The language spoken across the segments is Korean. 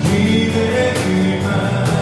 기대기만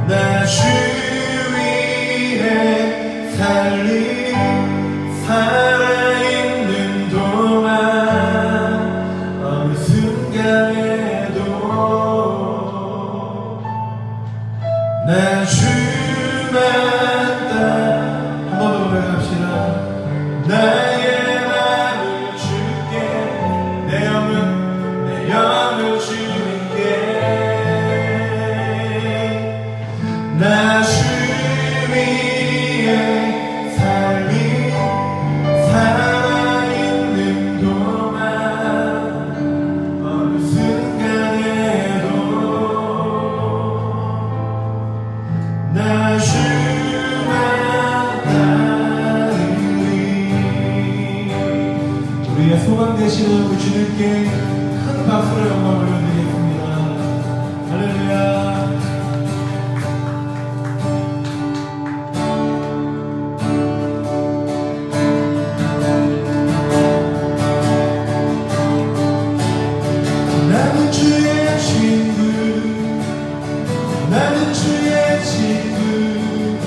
나 주 위에 살아있는 동안 어느 순간에도 나 주만 따라 한 번 더 고백합시다. 나의 맘을 줄게 내 영을 주님께 나 주 위에 살아있는 동안 어느 순간에도 나 주만 따르리. 우리의 소망 되시는 우리 주님께 큰 박수로 영광을 올려드리겠습니다. 할렐루야. 나는 주의 친구, 나는 주의 친구,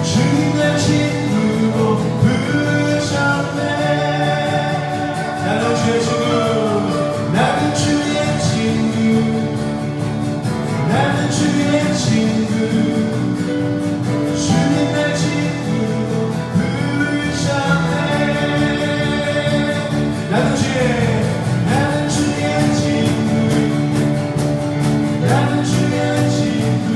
주님 날 친구로 부르셨네. 나는 주의 친구, 나는 주의 친구, 나는 주의 친구, 주님 날 친구로 부르셨네. 나는 주의 친구, 나는 주의 친구,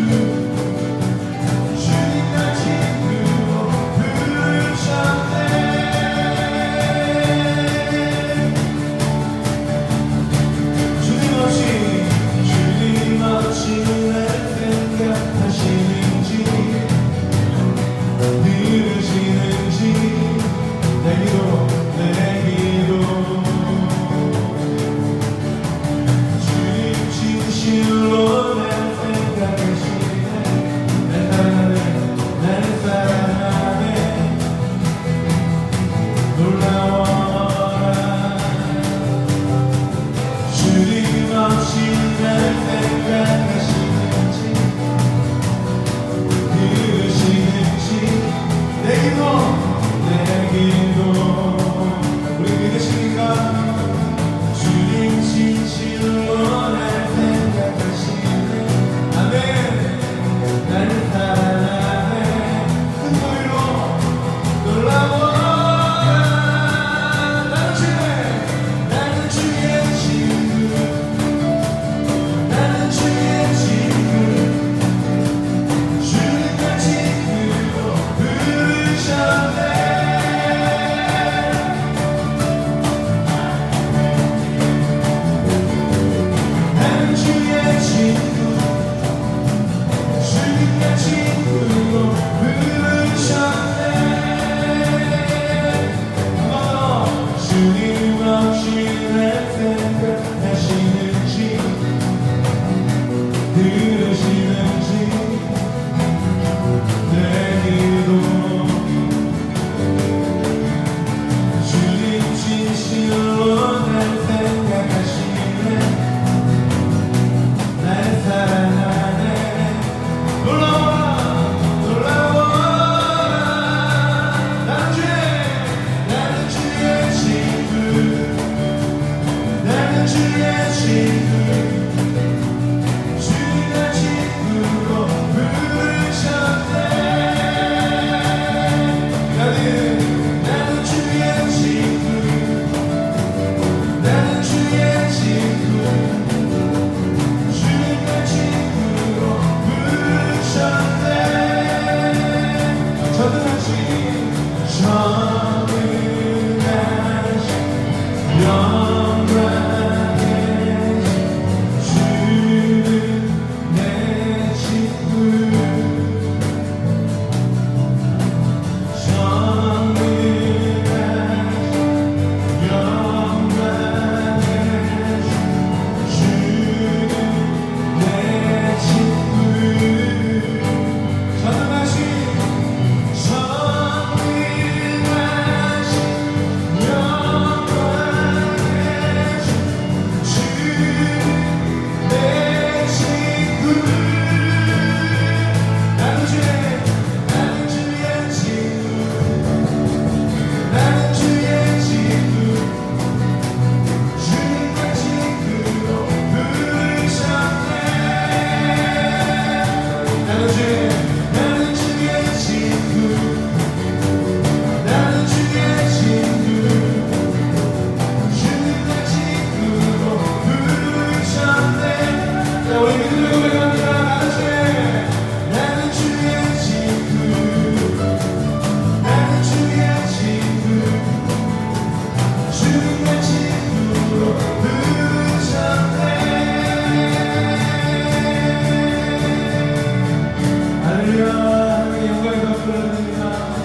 올려드립니다.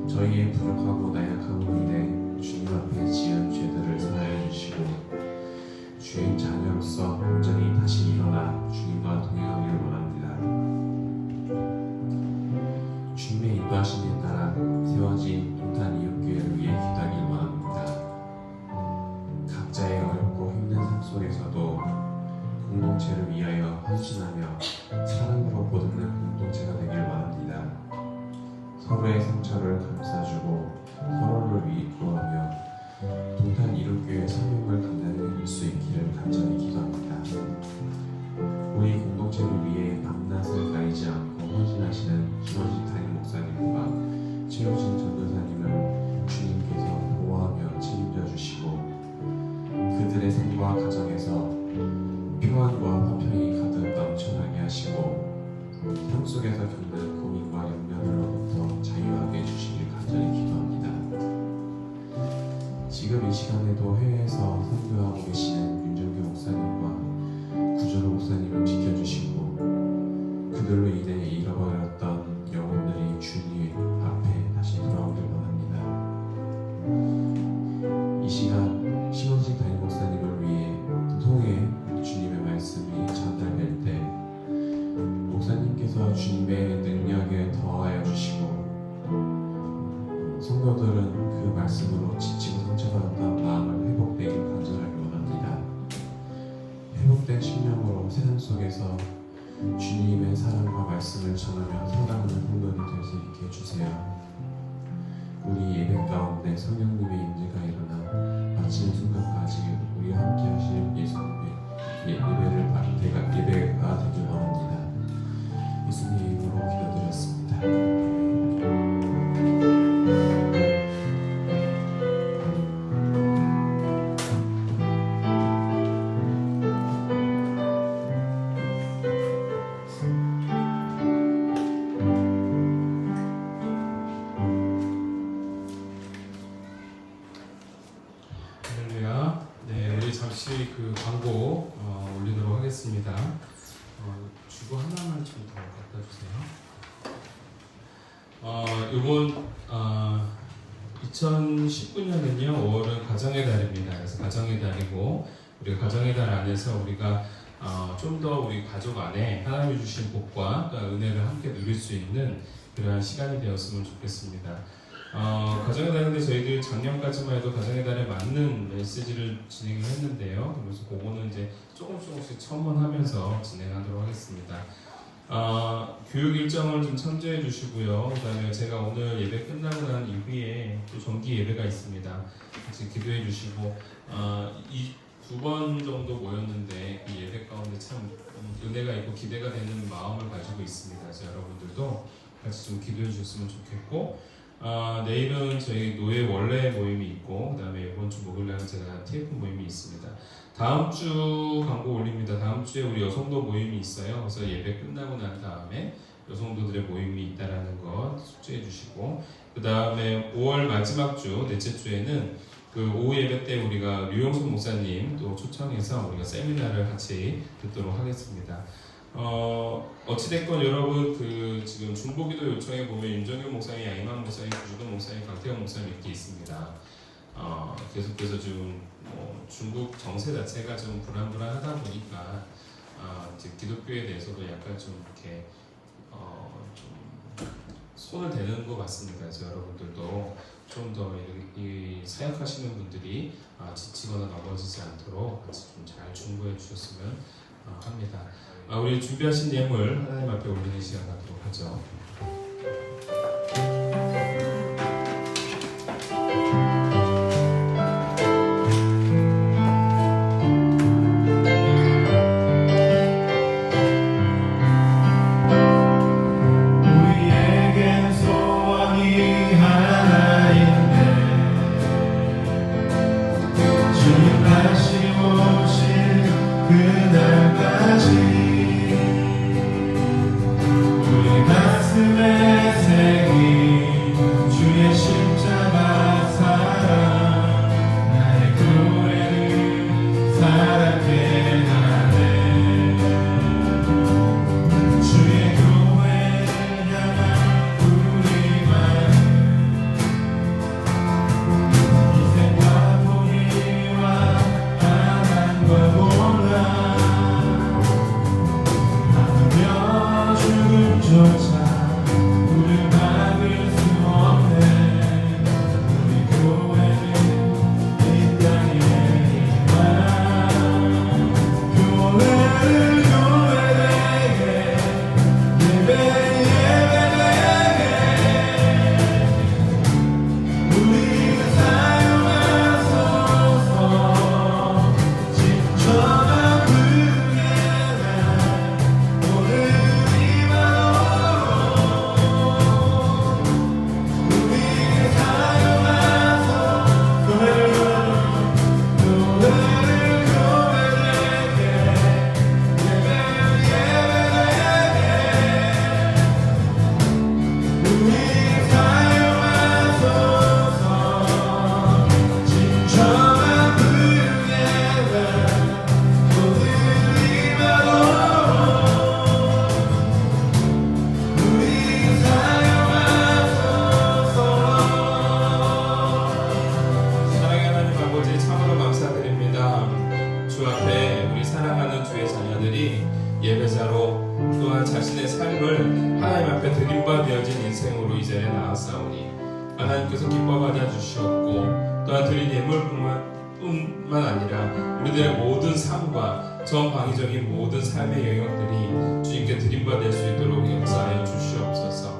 저희의 부족하고 나약함으로 인해 주님 앞에 지은 죄들을 사하여 주시고 주의 자녀로서 온전히 다시 일어나 주님과 동행하기를 원합니다. 주님의 인도하심에 따라 세워진 동탄 이웃교회를 위해 기도하길 원합니다. 각자의 어렵고 힘든 삶 속에서도 공동체를 위하여 헌신하며 사랑으로 보듬는 공동체가 되길 원합니다. 서로의 상처를 감싸주고 서로를 위로하며 동탄 이웃교회의 사명을 감당해 이룰 수 있기를 간절히 기도합니다. 우리 공동체를 위해 밤낮을 가리지 않고 헌신하시는 김원식 담임 목사님과 최우진 전도사님을 주님께서 보호하며 책임져 주시고 그들의 삶과 가정에서 평안과 화평이 가득 넘쳐나게 하시고 삶 속에서 겪는 고민과 연면으로부터 자유하게 해주시길 간절히 기도합니다. 지금 이 시간에도 해외에서 선교하고 계시는 윤정규 목사님과 구조로 목사님을 지켜주시고 그들로 인해 잃어버렸던 영혼들이 주님 앞에 다시 돌아오길 원합니다. 이 시간 심원식 담임 목사님을 위해 통해 주님의 말씀이 전달될 때 목사님께서 주님의 능력에 더하여 주시고 성도들은 그 말씀으로 지치고 상처받았던 마음을 회복되길 간절하게 원합니다. 회복된 심령으로 세상 속에서 주님의 사랑과 말씀을 전하며 살아가는 성도들이 될 수 있게 해주세요. 우리 예배 가운데 성령님의 임재가 일어나 마치는 순간까지 우리와 함께 하실 예수님의 예배가 되길 원합니다. 예수님의 이름으로 기도드렸습니다. 할렐루야. 네, 우리 잠시 그 광고 올리도록 하겠습니다. 주고 하나만 좀 더 갖다 주세요. 이번 2019년은요 5월은 가정의 달입니다. 그래서 가정의 달이고 우리가 가정의 달 안에서 우리가 좀 더 우리 가족 안에 하나님이 주신 복과 은혜를 함께 누릴 수 있는 그러한 시간이 되었으면 좋겠습니다. 가정의 달인데 저희들 작년까지만 해도 가정의 달에 맞는 메시지를 진행을 했는데요. 그래서 그거는 이제 조금씩 첨언하면서 진행하도록 하겠습니다. 교육 일정을 좀 참조해 주시고요. 그 다음에 제가 오늘 예배 끝나고 난 이후에 또 정기 예배가 있습니다. 같이 기도해 주시고 이 2번 정도 모였는데 이 예배 가운데 참 은혜가 있고 기대가 되는 마음을 가지고 있습니다. 그래서 여러분들도 같이 좀 기도해 주셨으면 좋겠고 내일은 저희 노예 원래 모임이 있고 그 다음에 이번 주 목요일날 제가 TF 모임이 있습니다. 다음 주 광고 올립니다. 다음 주에 우리 여성도 모임이 있어요. 그래서 예배 끝나고 난 다음에 여성도들의 모임이 있다라는 것 숙지해 주시고 그 다음에 5월 마지막 주 넷째 주에는 그 오후 예배 때 우리가 류영순 목사님 또 초청해서 우리가 세미나를 같이 듣도록 하겠습니다. 어찌됐건 여러분 그 지금 중보기도 요청에 보면 윤정규 목사님, 양희만 목사님, 구주동 목사님, 강태영 목사님 이렇게 있습니다. 계속해서 지금 중국 정세 자체가 좀 불안불안하다 보니까 이제 기독교에 대해서도 약간 좀 이렇게 좀 손을 대는 것 같습니다. 그래서 여러분들도 좀 더 이 사역하시는 분들이 지치거나 넘어지지 않도록 같이 좀 잘 중보해 주셨으면 합니다. 우리 준비하신 예물 하나님 앞에 올리는 시간 갖도록 하죠. 우리에겐 소원이 하나 있네. 주님 다시 오실 그날까지 우리 가슴에 새긴 나오니 하나님께서 기뻐 받아주시었고 또한 드린 예물뿐만 아니라 우리들의 모든 삶과 전방위적인 모든 삶의 영역들이 주님께 드림받을 수 있도록 역사하여 주시옵소서.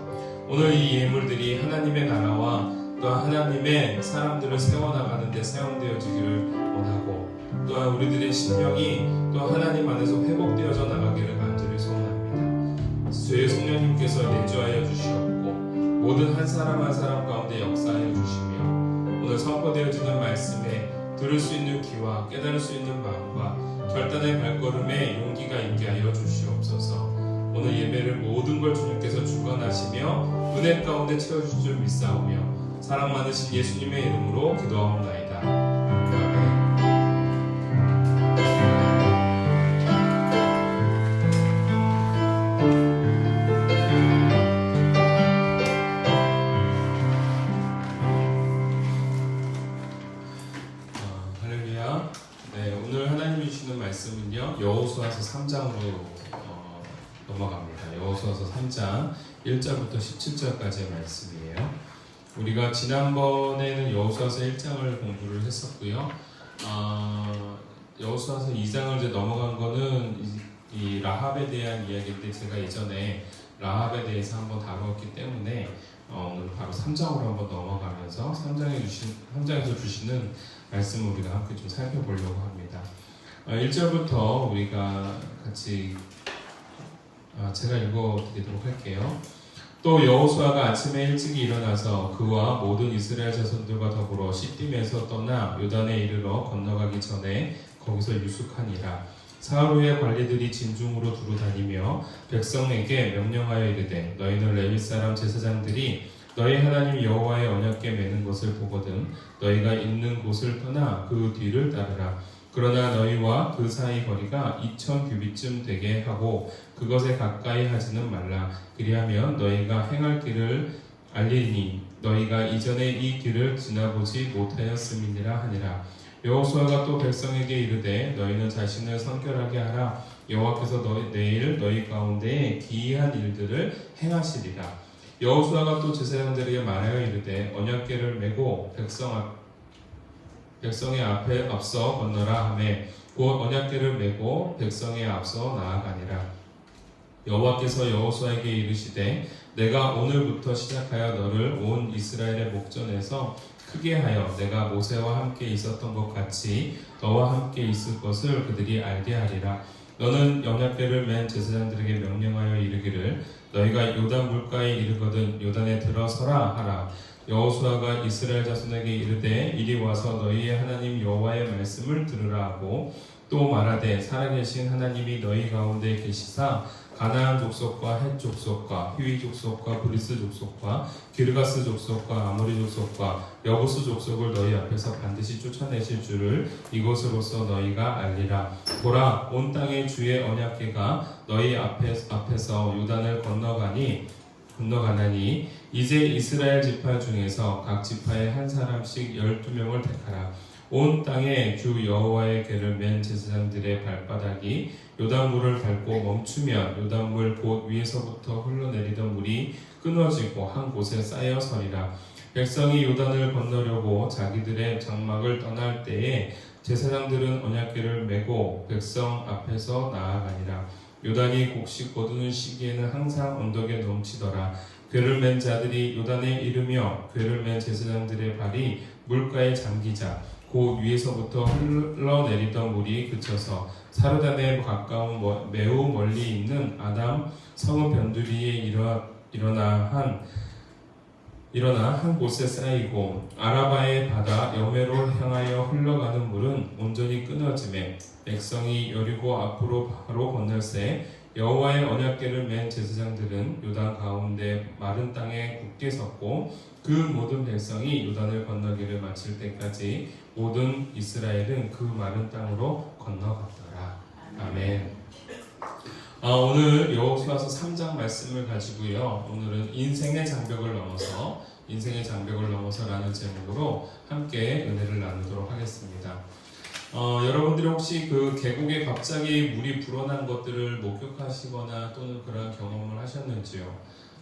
오늘 이 예물들이 하나님의 나라와 또 하나님의 사람들을 세워나가는 데 사용되어지기를 원하고 또한 우리들의 심령이 또 하나님 안에서 회복되어져 나가기를 간절히 소원합니다. 주의 성령님께서 내주하여 주시옵고 모든 한 사람 한 사람 가운데 역사하여 주시며 오늘 선포되어지는 말씀에 들을 수 있는 귀와 깨달을 수 있는 마음과 결단의 발걸음에 용기가 있게 하여 주시옵소서. 오늘 예배를 모든 걸 주님께서 주관하시며 은혜 가운데 채워주실 줄 믿사오며 사랑 많으신 예수님의 이름으로 기도하옵나이다. 아멘. 할렐루야. 네, 오늘 하나님이 주시는 말씀은요 여호수아서 3장으로 넘어갑니다. 여호수아서 3장 1절부터 17절까지의 말씀이에요. 우리가 지난번에는 여호수아서 1장을 공부를 했었고요. 여호수아서 2장을 이제 넘어간 거는 이 라합에 대한 이야기인데 제가 예전에 라합에 대해서 한번 다루었기 때문에 오늘 바로 3장으로 한번 넘어가면서 3장에서 주시는 말씀을 우리가 함께 좀 살펴보려고 합니다. 1절부터 우리가 같이 제가 읽어드리도록 할게요. 또 여호수아가 아침에 일찍이 일어나서 그와 모든 이스라엘 자손들과 더불어 시딤에서 떠나 요단에 이르러 건너가기 전에 거기서 유숙하니라. 사흘 후에 관리들이 진중으로 두루 다니며 백성에게 명령하여 이르되 너희는 레위 사람 제사장들이 너희 하나님 여호와의 언약궤 매는 것을 보거든 너희가 있는 곳을 떠나 그 뒤를 따르라. 그러나 너희와 그 사이 거리가 2000규빗쯤 되게 하고 그것에 가까이 하지는 말라. 그리하면 너희가 행할 길을 알리니 너희가 이전에 이 길을 지나보지 못하였음이니라 하니라. 여호수아가 또 백성에게 이르되 너희는 자신을 성결하게 하라. 여호와께서 내일 너희 가운데에 기이한 일들을 행하시리라. 여호수아가 또 제사장들에게 말하여 이르되 언약궤를 메고 백성의 앞에 앞서 건너라 하매 곧 언약궤를 메고 백성의 앞서 나아가니라. 여호와께서 여호수아에게 이르시되 내가 오늘부터 시작하여 너를 온 이스라엘의 목전에서 크게 하여 내가 모세와 함께 있었던 것 같이 너와 함께 있을 것을 그들이 알게 하리라. 너는 언약궤를 맨 제사장들에게 명령하여 이르기를 너희가 요단 물가에 이르거든 요단에 들어서라 하라. 여호수아가 이스라엘 자손에게 이르되 이리 와서 너희의 하나님 여호와의 말씀을 들으라 하고 또 말하되 살아계신 하나님이 너희 가운데 계시사 가나안 족속과 헷 족속과 히위 족속과 브리스 족속과 기르가스 족속과 아모리 족속과 여부스 족속을 너희 앞에서 반드시 쫓아내실 줄을 이것으로서 너희가 알리라. 보라, 온 땅의 주의 언약궤가 너희 앞에서 요단을 건너가나니 이제 이스라엘 지파 중에서 각 지파에 한 사람씩 12명을 택하라. 온 땅에 주 여호와의 궤를 맨 제사장들의 발바닥이 요단물을 밟고 멈추면 요단물 곧 위에서부터 흘러내리던 물이 끊어지고 한 곳에 쌓여 서리라. 백성이 요단을 건너려고 자기들의 장막을 떠날 때에 제사장들은 언약궤를 메고 백성 앞에서 나아가니라. 요단이 곡식 거두는 시기에는 항상 언덕에 넘치더라. 궤를 맨 자들이 요단에 이르며 궤를 맨 제사장들의 발이 물가에 잠기자 곧 위에서부터 흘러내리던 물이 그쳐서 사르단에 가까운 매우 멀리 있는 아담 성읍 변두리에 일어나 한 곳에 쌓이고 아라바의 바다 여매로 향하여 흘러가는 물은 온전히 끊어지매 백성이 여리고 앞으로 바로 건널새 여호와의 언약궤를 맨 제사장들은 요단 가운데 마른 땅에 굳게 섰고 그 모든 백성이 요단을 건너기를 마칠 때까지 모든 이스라엘은 그 마른 땅으로 건너갔더라. 아멘. 오늘 여호수아서 3장 말씀을 가지고요. 오늘은 인생의 장벽을 넘어서라는 제목으로 함께 은혜를 나누도록 하겠습니다. 여러분들이 혹시 그 계곡에 갑자기 물이 불어난 것들을 목격하시거나 또는 그런 경험을 하셨는지요?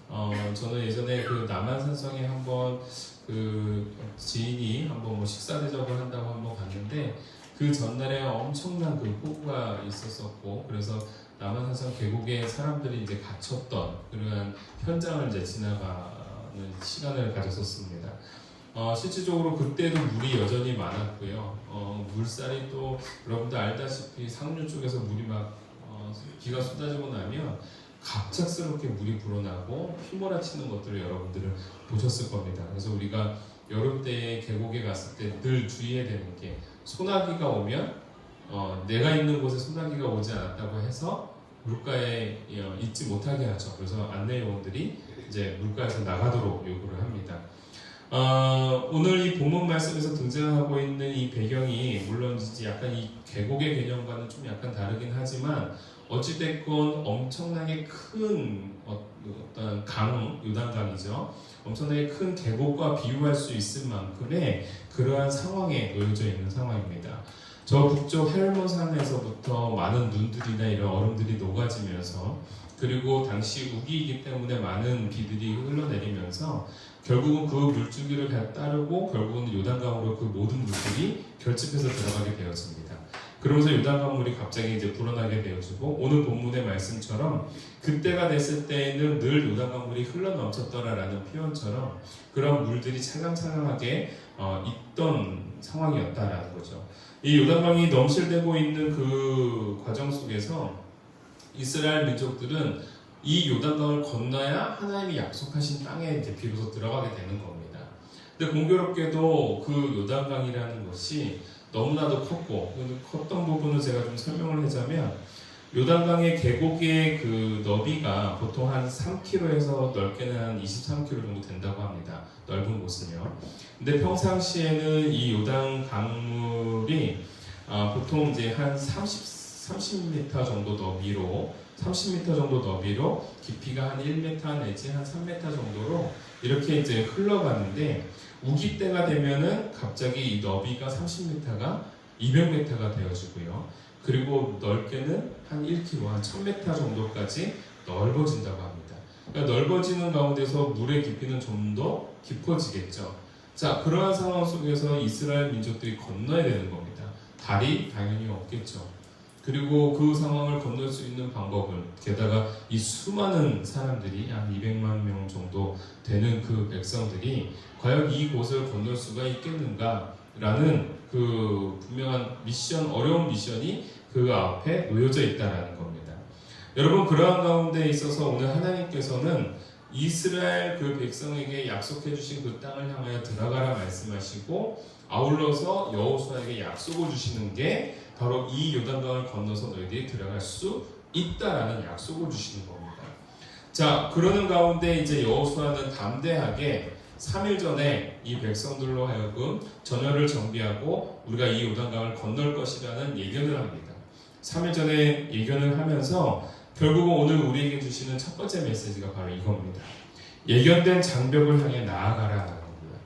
저는 예전에 그 남한산성에 한번 그 지인이 한번 뭐 식사 대접을 한다고 한번 갔는데 그 전날에 엄청난 그 폭우가 있었었고 그래서 남한산성 계곡에 사람들이 이제 갇혔던 그러한 현장을 이제 지나가는 시간을 가졌었습니다. 실질적으로 그때도 물이 여전히 많았고요. 물살이 또 여러분들 알다시피 상류 쪽에서 물이 막 비가 쏟아지고 나면 갑작스럽게 물이 불어나고 휘몰아치는 것들을 여러분들은 보셨을 겁니다. 그래서 우리가 여름 때에 계곡에 갔을 때 늘 주의해야 되는 게 소나기가 오면 내가 있는 곳에 소나기가 오지 않았다고 해서 물가에 있지 못하게 하죠. 그래서 안내 요원들이 이제 물가에서 나가도록 요구를 합니다. 오늘 이 본문 말씀에서 등장하고 있는 이 배경이 물론 이제 약간 이 계곡의 개념과는 좀 약간 다르긴 하지만 어찌됐건 엄청나게 큰 어떤 강, 요단강이죠. 엄청나게 큰 계곡과 비유할 수 있을 만큼의 그러한 상황에 놓여져 있는 상황입니다. 저 북쪽 헬몬산에서부터 많은 눈들이나 이런 얼음들이 녹아지면서 그리고 당시 우기이기 때문에 많은 비들이 흘러내리면서 결국은 그 물줄기를 따르고 결국은 요단강으로 그 모든 물들이 결집해서 들어가게 되어집니다. 그러면서 요단강 물이 갑자기 이제 불어나게 되어지고 오늘 본문의 말씀처럼 그때가 됐을 때에는 늘 요단강 물이 흘러넘쳤더라라는 표현처럼 그런 물들이 찰랑찰랑하게 있던 상황이었다라는 거죠. 이 요단강이 넘실대고 있는 그 과정 속에서 이스라엘 민족들은 이 요단강을 건너야 하나님이 약속하신 땅에 이제 비로소 들어가게 되는 겁니다. 근데 공교롭게도 그 요단강이라는 것이 너무나도 컸고 컸던 부분을 제가 좀 설명을 하자면 요단강의 계곡의 그 너비가 보통 한 3km에서 넓게는 한 23km 정도 된다고 합니다. 넓은 곳은요. 근데 평상시에는 이 요단 강물이 보통 이제 한 30m 정도 너비로 30m 정도 너비로 깊이가 한 1m 내지 한 3m 정도로 이렇게 이제 흘러가는데 우기 때가 되면은 갑자기 이 너비가 30m가 200m가 되어지고요. 그리고 넓게는 한 1km, 한 1000m 정도까지 넓어진다고 합니다. 그러니까 넓어지는 가운데서 물의 깊이는 좀 더 깊어지겠죠. 자, 그러한 상황 속에서 이스라엘 민족들이 건너야 되는 겁니다. 달이 당연히 없겠죠. 그리고 그 상황을 건널 수 있는 방법은 게다가 이 수많은 사람들이 한 200만 명 정도 되는 그 백성들이 과연 이곳을 건널 수가 있겠는가라는 그 분명한 미션, 어려운 미션이 그 앞에 놓여져 있다는 겁니다. 여러분 그러한 가운데 있어서 오늘 하나님께서는 이스라엘 그 백성에게 약속해 주신 그 땅을 향하여 들어가라 말씀하시고 아울러서 여호수아에게 약속을 주시는 게 바로 이 요단강을 건너서 너희들이 들어갈 수 있다라는 약속을 주시는 겁니다. 자, 그러는 가운데 이제 여호수아는 담대하게 3일 전에 이 백성들로 하여금 전열을 정비하고 우리가 이 요단강을 건널 것이라는 예견을 합니다. 3일 전에 예견을 하면서 결국은 오늘 우리에게 주시는 첫 번째 메시지가 바로 이겁니다. 예견된 장벽을 향해 나아가라는 겁니다.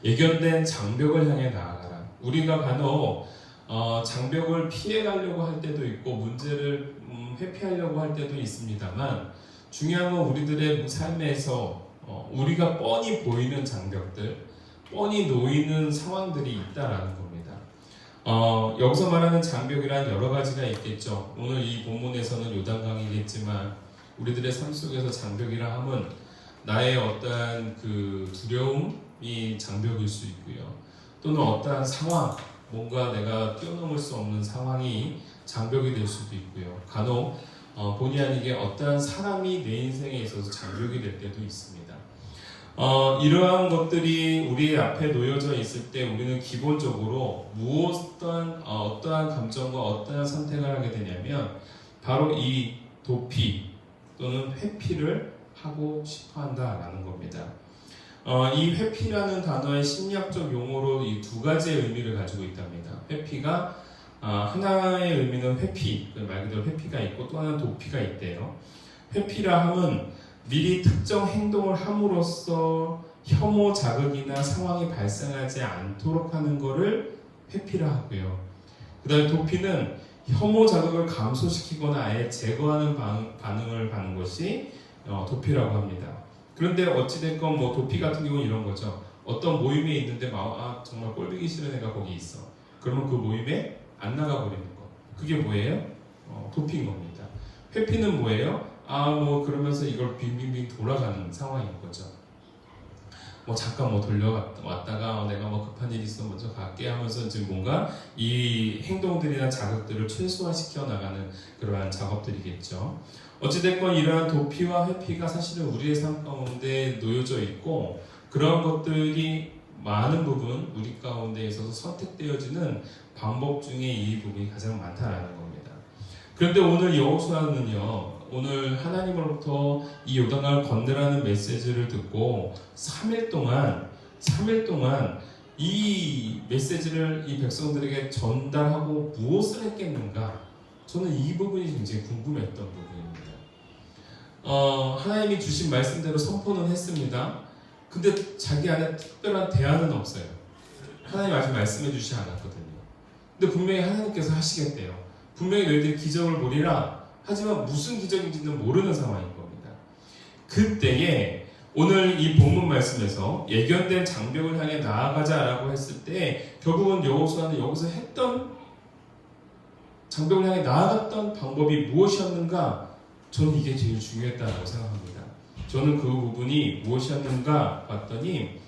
예견된 장벽을 향해 나아가라. 우리가 간혹 장벽을 피해가려고 할 때도 있고 문제를 회피하려고 할 때도 있습니다만 중요한 건 우리들의 삶에서 우리가 뻔히 보이는 장벽들, 뻔히 놓이는 상황들이 있다라는 겁니다. 여기서 말하는 장벽이란 여러 가지가 있겠죠. 오늘 이 본문에서는 요단강이겠지만 우리들의 삶 속에서 장벽이라 함은 나의 어떠한 그 두려움이 장벽일 수 있고요. 또는 어떠한 상황, 뭔가 내가 뛰어넘을 수 없는 상황이 장벽이 될 수도 있고요. 간혹 본의 아니게 어떠한 사람이 내 인생에 있어서 장벽이 될 때도 있습니다. 이러한 것들이 우리 앞에 놓여져 있을 때 우리는 기본적으로 어떠한 감정과 어떠한 선택을 하게 되냐면 바로 이 도피 또는 회피를 하고 싶어 한다라는 겁니다. 이 회피라는 단어의 심리학적 용어로 이 두 가지의 의미를 가지고 있답니다. 회피가 하나의 의미는 회피, 말 그대로 회피가 있고 또 하나는 도피가 있대요. 회피라 함은 미리 특정 행동을 함으로써 혐오 자극이나 상황이 발생하지 않도록 하는 것을 회피라 하고요. 그 다음에 도피는 혐오 자극을 감소시키거나 아예 제거하는 반응을 하는 것이 도피라고 합니다. 그런데 어찌됐건 뭐 도피 같은 경우는 이런 거죠. 어떤 모임에 있는데 정말 꼴보기 싫은 애가 거기 있어. 그러면 그 모임에 안 나가버리는 거. 그게 뭐예요? 도피인 겁니다. 회피는 뭐예요? 그러면서 이걸 빙빙빙 돌아가는 상황인 거죠. 잠깐 돌려왔다가 내가 급한 일이 있어 먼저 갈게 하면서 지금 뭔가 이 행동들이나 자극들을 최소화시켜 나가는 그러한 작업들이겠죠. 어찌됐건 이러한 도피와 회피가 사실은 우리의 삶 가운데 놓여져 있고 그러한 것들이 많은 부분 우리 가운데 있어서 선택되어지는 방법 중에 이 부분이 가장 많다라는 겁니다. 그런데 오늘 여호수아는요, 오늘 하나님으로부터 이 요단강을 건너라는 메시지를 듣고 3일 동안 이 메시지를 이 백성들에게 전달하고 무엇을 했겠는가? 저는 이 부분이 굉장히 궁금했던 부분입니다. 하나님이 주신 말씀대로 선포는 했습니다. 근데 자기 안에 특별한 대안은 없어요. 하나님 아직 말씀해 주시지 않았거든요. 근데 분명히 하나님께서 하시겠대요. 분명히 너희들이 기적을 보리라. 하지만 무슨 기적인지는 모르는 상황인 겁니다. 그때에 오늘 이 본문 말씀에서 예견된 장벽을 향해 나아가자라고 했을 때 결국은 여호수아는 여기서 했던 장벽을 향해 나아갔던 방법이 무엇이었는가? 저는 이게 제일 중요했다고 생각합니다. 저는 그 부분이 무엇이었는가 봤더니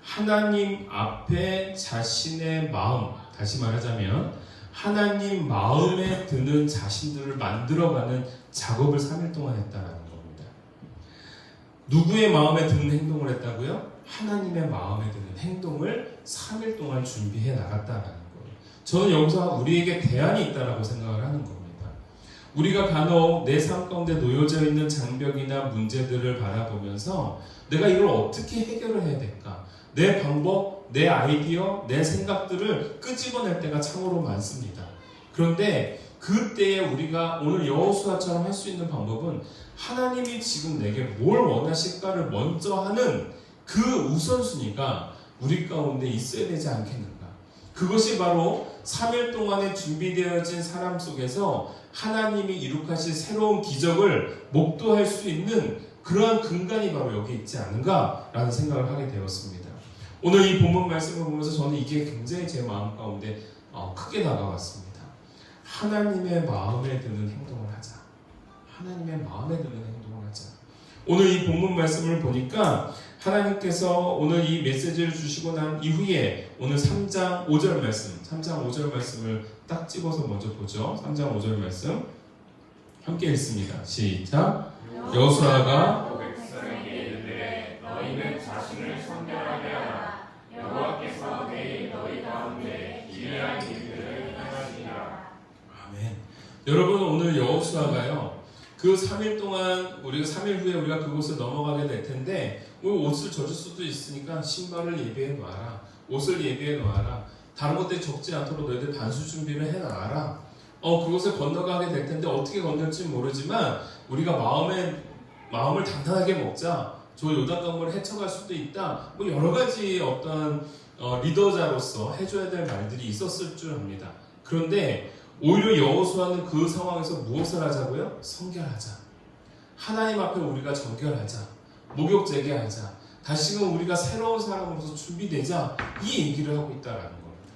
하나님 앞에 자신의 마음, 다시 말하자면 하나님 마음에 드는 자신들을 만들어가는 작업을 3일 동안 했다는 겁니다. 누구의 마음에 드는 행동을 했다고요? 하나님의 마음에 드는 행동을 3일 동안 준비해 나갔다는 거예요. 저는 여기서 우리에게 대안이 있다고 생각을 하는 겁니다. 우리가 간혹 내 삶 가운데 놓여져 있는 장벽이나 문제들을 바라보면서 내가 이걸 어떻게 해결을 해야 될까? 내 방법, 내 아이디어, 내 생각들을 끄집어낼 때가 참으로 많습니다. 그런데 그때에 우리가 오늘 여호수아처럼 할 수 있는 방법은 하나님이 지금 내게 뭘 원하실까를 먼저 하는 그 우선순위가 우리 가운데 있어야 되지 않겠는가? 그것이 바로 3일 동안에 준비되어진 사람 속에서 하나님이 이룩하실 새로운 기적을 목도할 수 있는 그러한 근간이 바로 여기 있지 않은가라는 생각을 하게 되었습니다. 오늘 이 본문 말씀을 보면서 저는 이게 굉장히 제 마음 가운데 크게 다가왔습니다. 하나님의 마음에 드는 행동을 하자. 하나님의 마음에 드는 행동을 하자. 오늘 이 본문 말씀을 보니까 하나님께서 오늘 이 메시지를 주시고 난 이후에 오늘 3장 5절 말씀을 딱 집어서 먼저 보죠. 3장 5절 말씀 함께 읽습니다. 시작. 여호수아가 백성에게 이르되 너희는 자신을 선별하게 하라. 여호와께서 내일 너희 가운데 기이한 일들을 행하시리라. 아멘. 여러분 오늘 여호수아가요. 그 3일 동안 우리가 3일 후에 우리가 그곳을 넘어가게 될 텐데 옷을 젖을 수도 있으니까 신발을 예비해 놔라. 옷을 예비해 놔라. 다른 것들이 적지 않도록 너희들 반수 준비를 해 놔라. 그곳을 건너가게 될 텐데 어떻게 건널지 모르지만 우리가 마음을 단단하게 먹자. 저 요단강물을 헤쳐갈 수도 있다. 여러 가지 어떤 리더자로서 해줘야 될 말들이 있었을 줄 압니다. 그런데 오히려 여호수아는 그 상황에서 무엇을 하자고요? 성결하자. 하나님 앞에 우리가 정결하자. 목욕 재개하자. 다시금 우리가 새로운 사람으로서 준비되자. 이 얘기를 하고 있다라는 겁니다.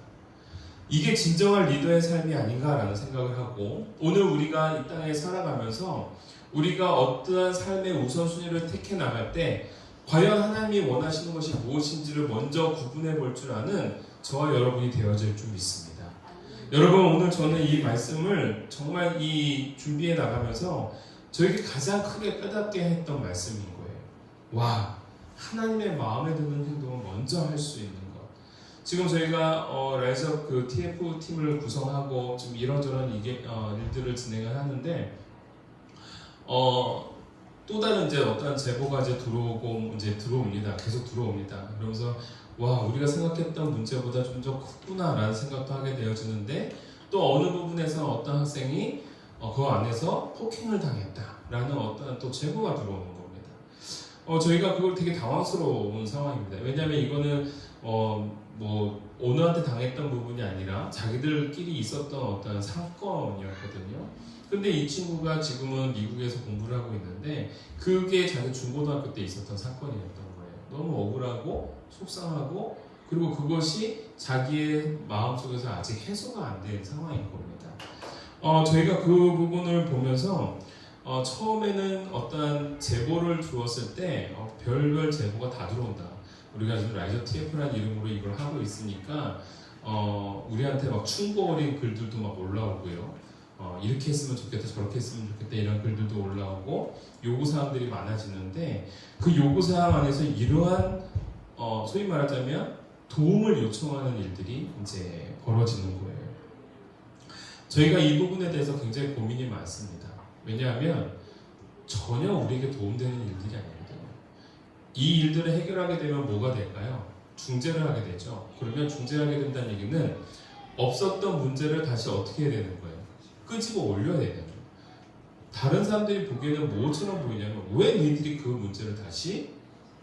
이게 진정한 리더의 삶이 아닌가라는 생각을 하고 오늘 우리가 이 땅에 살아가면서 우리가 어떠한 삶의 우선순위를 택해 나갈 때 과연 하나님이 원하시는 것이 무엇인지를 먼저 구분해 볼 줄 아는 저와 여러분이 되어질 줄 믿습니다. 여러분 오늘 저는 이 말씀을 정말 이 준비해 나가면서 저에게 가장 크게 깨닫게 했던 말씀인 거예요. 와, 하나님의 마음에 드는 행동을 먼저 할 수 있는 것. 지금 저희가 라이즈업 그 TF 팀을 구성하고 좀 이런저런 일들을 진행을 하는데 또 다른 이제 어떠한 제보가 이제 들어옵니다. 계속 들어옵니다. 그러면서 와, 우리가 생각했던 문제보다 좀 더 컸구나라는 생각도 하게 되어지는데 또 어느 부분에서 어떤 학생이 그 안에서 폭행을 당했다라는 어떤 또 제보가 들어오는 겁니다. 저희가 그걸 되게 당황스러운 상황입니다. 왜냐하면 이거는 뭐 오너한테 당했던 부분이 아니라 자기들끼리 있었던 어떤 사건이었거든요. 근데 이 친구가 지금은 미국에서 공부를 하고 있는데 그게 자기 중고등학교 때 있었던 사건이었던 거예요. 너무 억울하고 속상하고 그리고 그것이 자기의 마음속에서 아직 해소가 안 된 상황인 겁니다. 저희가 그 부분을 보면서 처음에는 어떤 제보를 주었을 때 별별 제보가 다 들어온다. 우리가 지금 라이저 TF라는 이름으로 이걸 하고 있으니까 우리한테 막 충고 어린 글들도 막 올라오고요. 이렇게 했으면 좋겠다, 저렇게 했으면 좋겠다 이런 글들도 올라오고 요구사항들이 많아지는데 그 요구사항 안에서 이러한 소위 말하자면 도움을 요청하는 일들이 이제 벌어지는 거예요. 저희가 이 부분에 대해서 굉장히 고민이 많습니다. 왜냐하면 전혀 우리에게 도움되는 일들이 아니거든요. 이 일들을 해결하게 되면 뭐가 될까요? 중재를 하게 되죠. 그러면 중재를 하게 된다는 얘기는 없었던 문제를 다시 어떻게 해야 되는 거예요? 끄집어 올려야 되는 거예요. 다른 사람들이 보기에는 뭐처럼 보이냐면 왜 너희들이 그 문제를 다시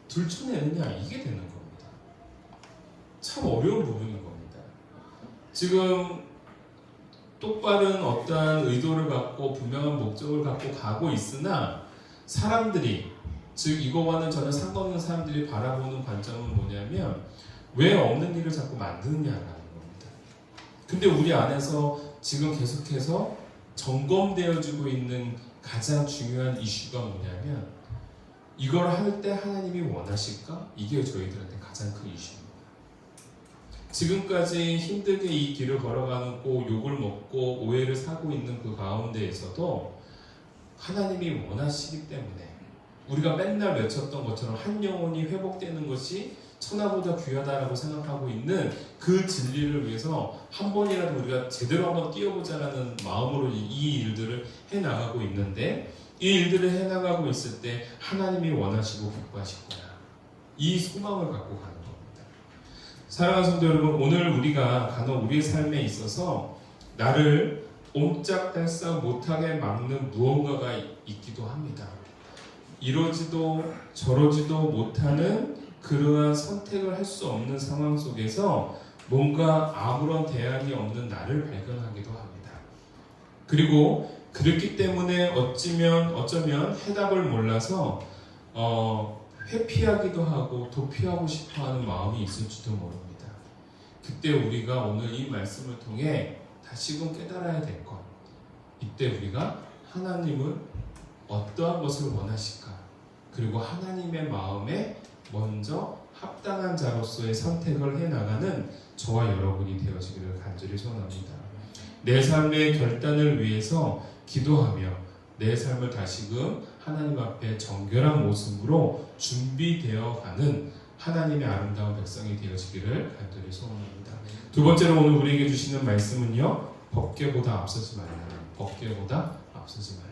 들춰내느냐 이게 되는 겁니다. 참 어려운 부분인 겁니다. 지금 똑바른 어떠한 의도를 갖고 분명한 목적을 갖고 가고 있으나 사람들이 즉 이거와는 전혀 상관없는 사람들이 바라보는 관점은 뭐냐면 왜 없는 일을 자꾸 만드느냐라는 겁니다. 근데 우리 안에서 지금 계속해서 점검되어지고 있는 가장 중요한 이슈가 뭐냐면 이걸 할 때 하나님이 원하실까? 이게 저희들한테 가장 큰 이슈입니다. 지금까지 힘들게 이 길을 걸어가고 욕을 먹고 오해를 사고 있는 그 가운데에서도 하나님이 원하시기 때문에 우리가 맨날 외쳤던 것처럼 한 영혼이 회복되는 것이 천하보다 귀하다라고 생각하고 있는 그 진리를 위해서 한 번이라도 우리가 제대로 한번 뛰어보자라는 마음으로 이 일들을 해나가고 있는데 이 일들을 해나가고 있을 때 하나님이 원하시고 기뻐하실 거야. 이 소망을 갖고 가는 겁니다. 사랑하는 성도 여러분, 오늘 우리가 간혹 우리의 삶에 있어서 나를 옴짝달싹 못하게 막는 무언가가 있기도 합니다. 이러지도 저러지도 못하는 그러한 선택을 할 수 없는 상황 속에서 뭔가 아무런 대안이 없는 나를 발견하기도 합니다. 그리고 그렇기 때문에 어쩌면 해답을 몰라서 회피하기도 하고 도피하고 싶어하는 마음이 있을지도 모릅니다. 그때 우리가 오늘 이 말씀을 통해 다시금 깨달아야 될 것, 이때 우리가 하나님을 어떠한 것을 원하실까, 그리고 하나님의 마음에 먼저 합당한 자로서의 선택을 해나가는 저와 여러분이 되어지기를 간절히 소원합니다. 내 삶의 결단을 위해서 기도하며 내 삶을 다시금 하나님 앞에 정결한 모습으로 준비되어가는 하나님의 아름다운 백성이 되어지기를 간절히 소원합니다. 두 번째로 오늘 우리에게 주시는 말씀은요, 법궤보다 앞서지 말라. 법궤보다 앞서지 말라.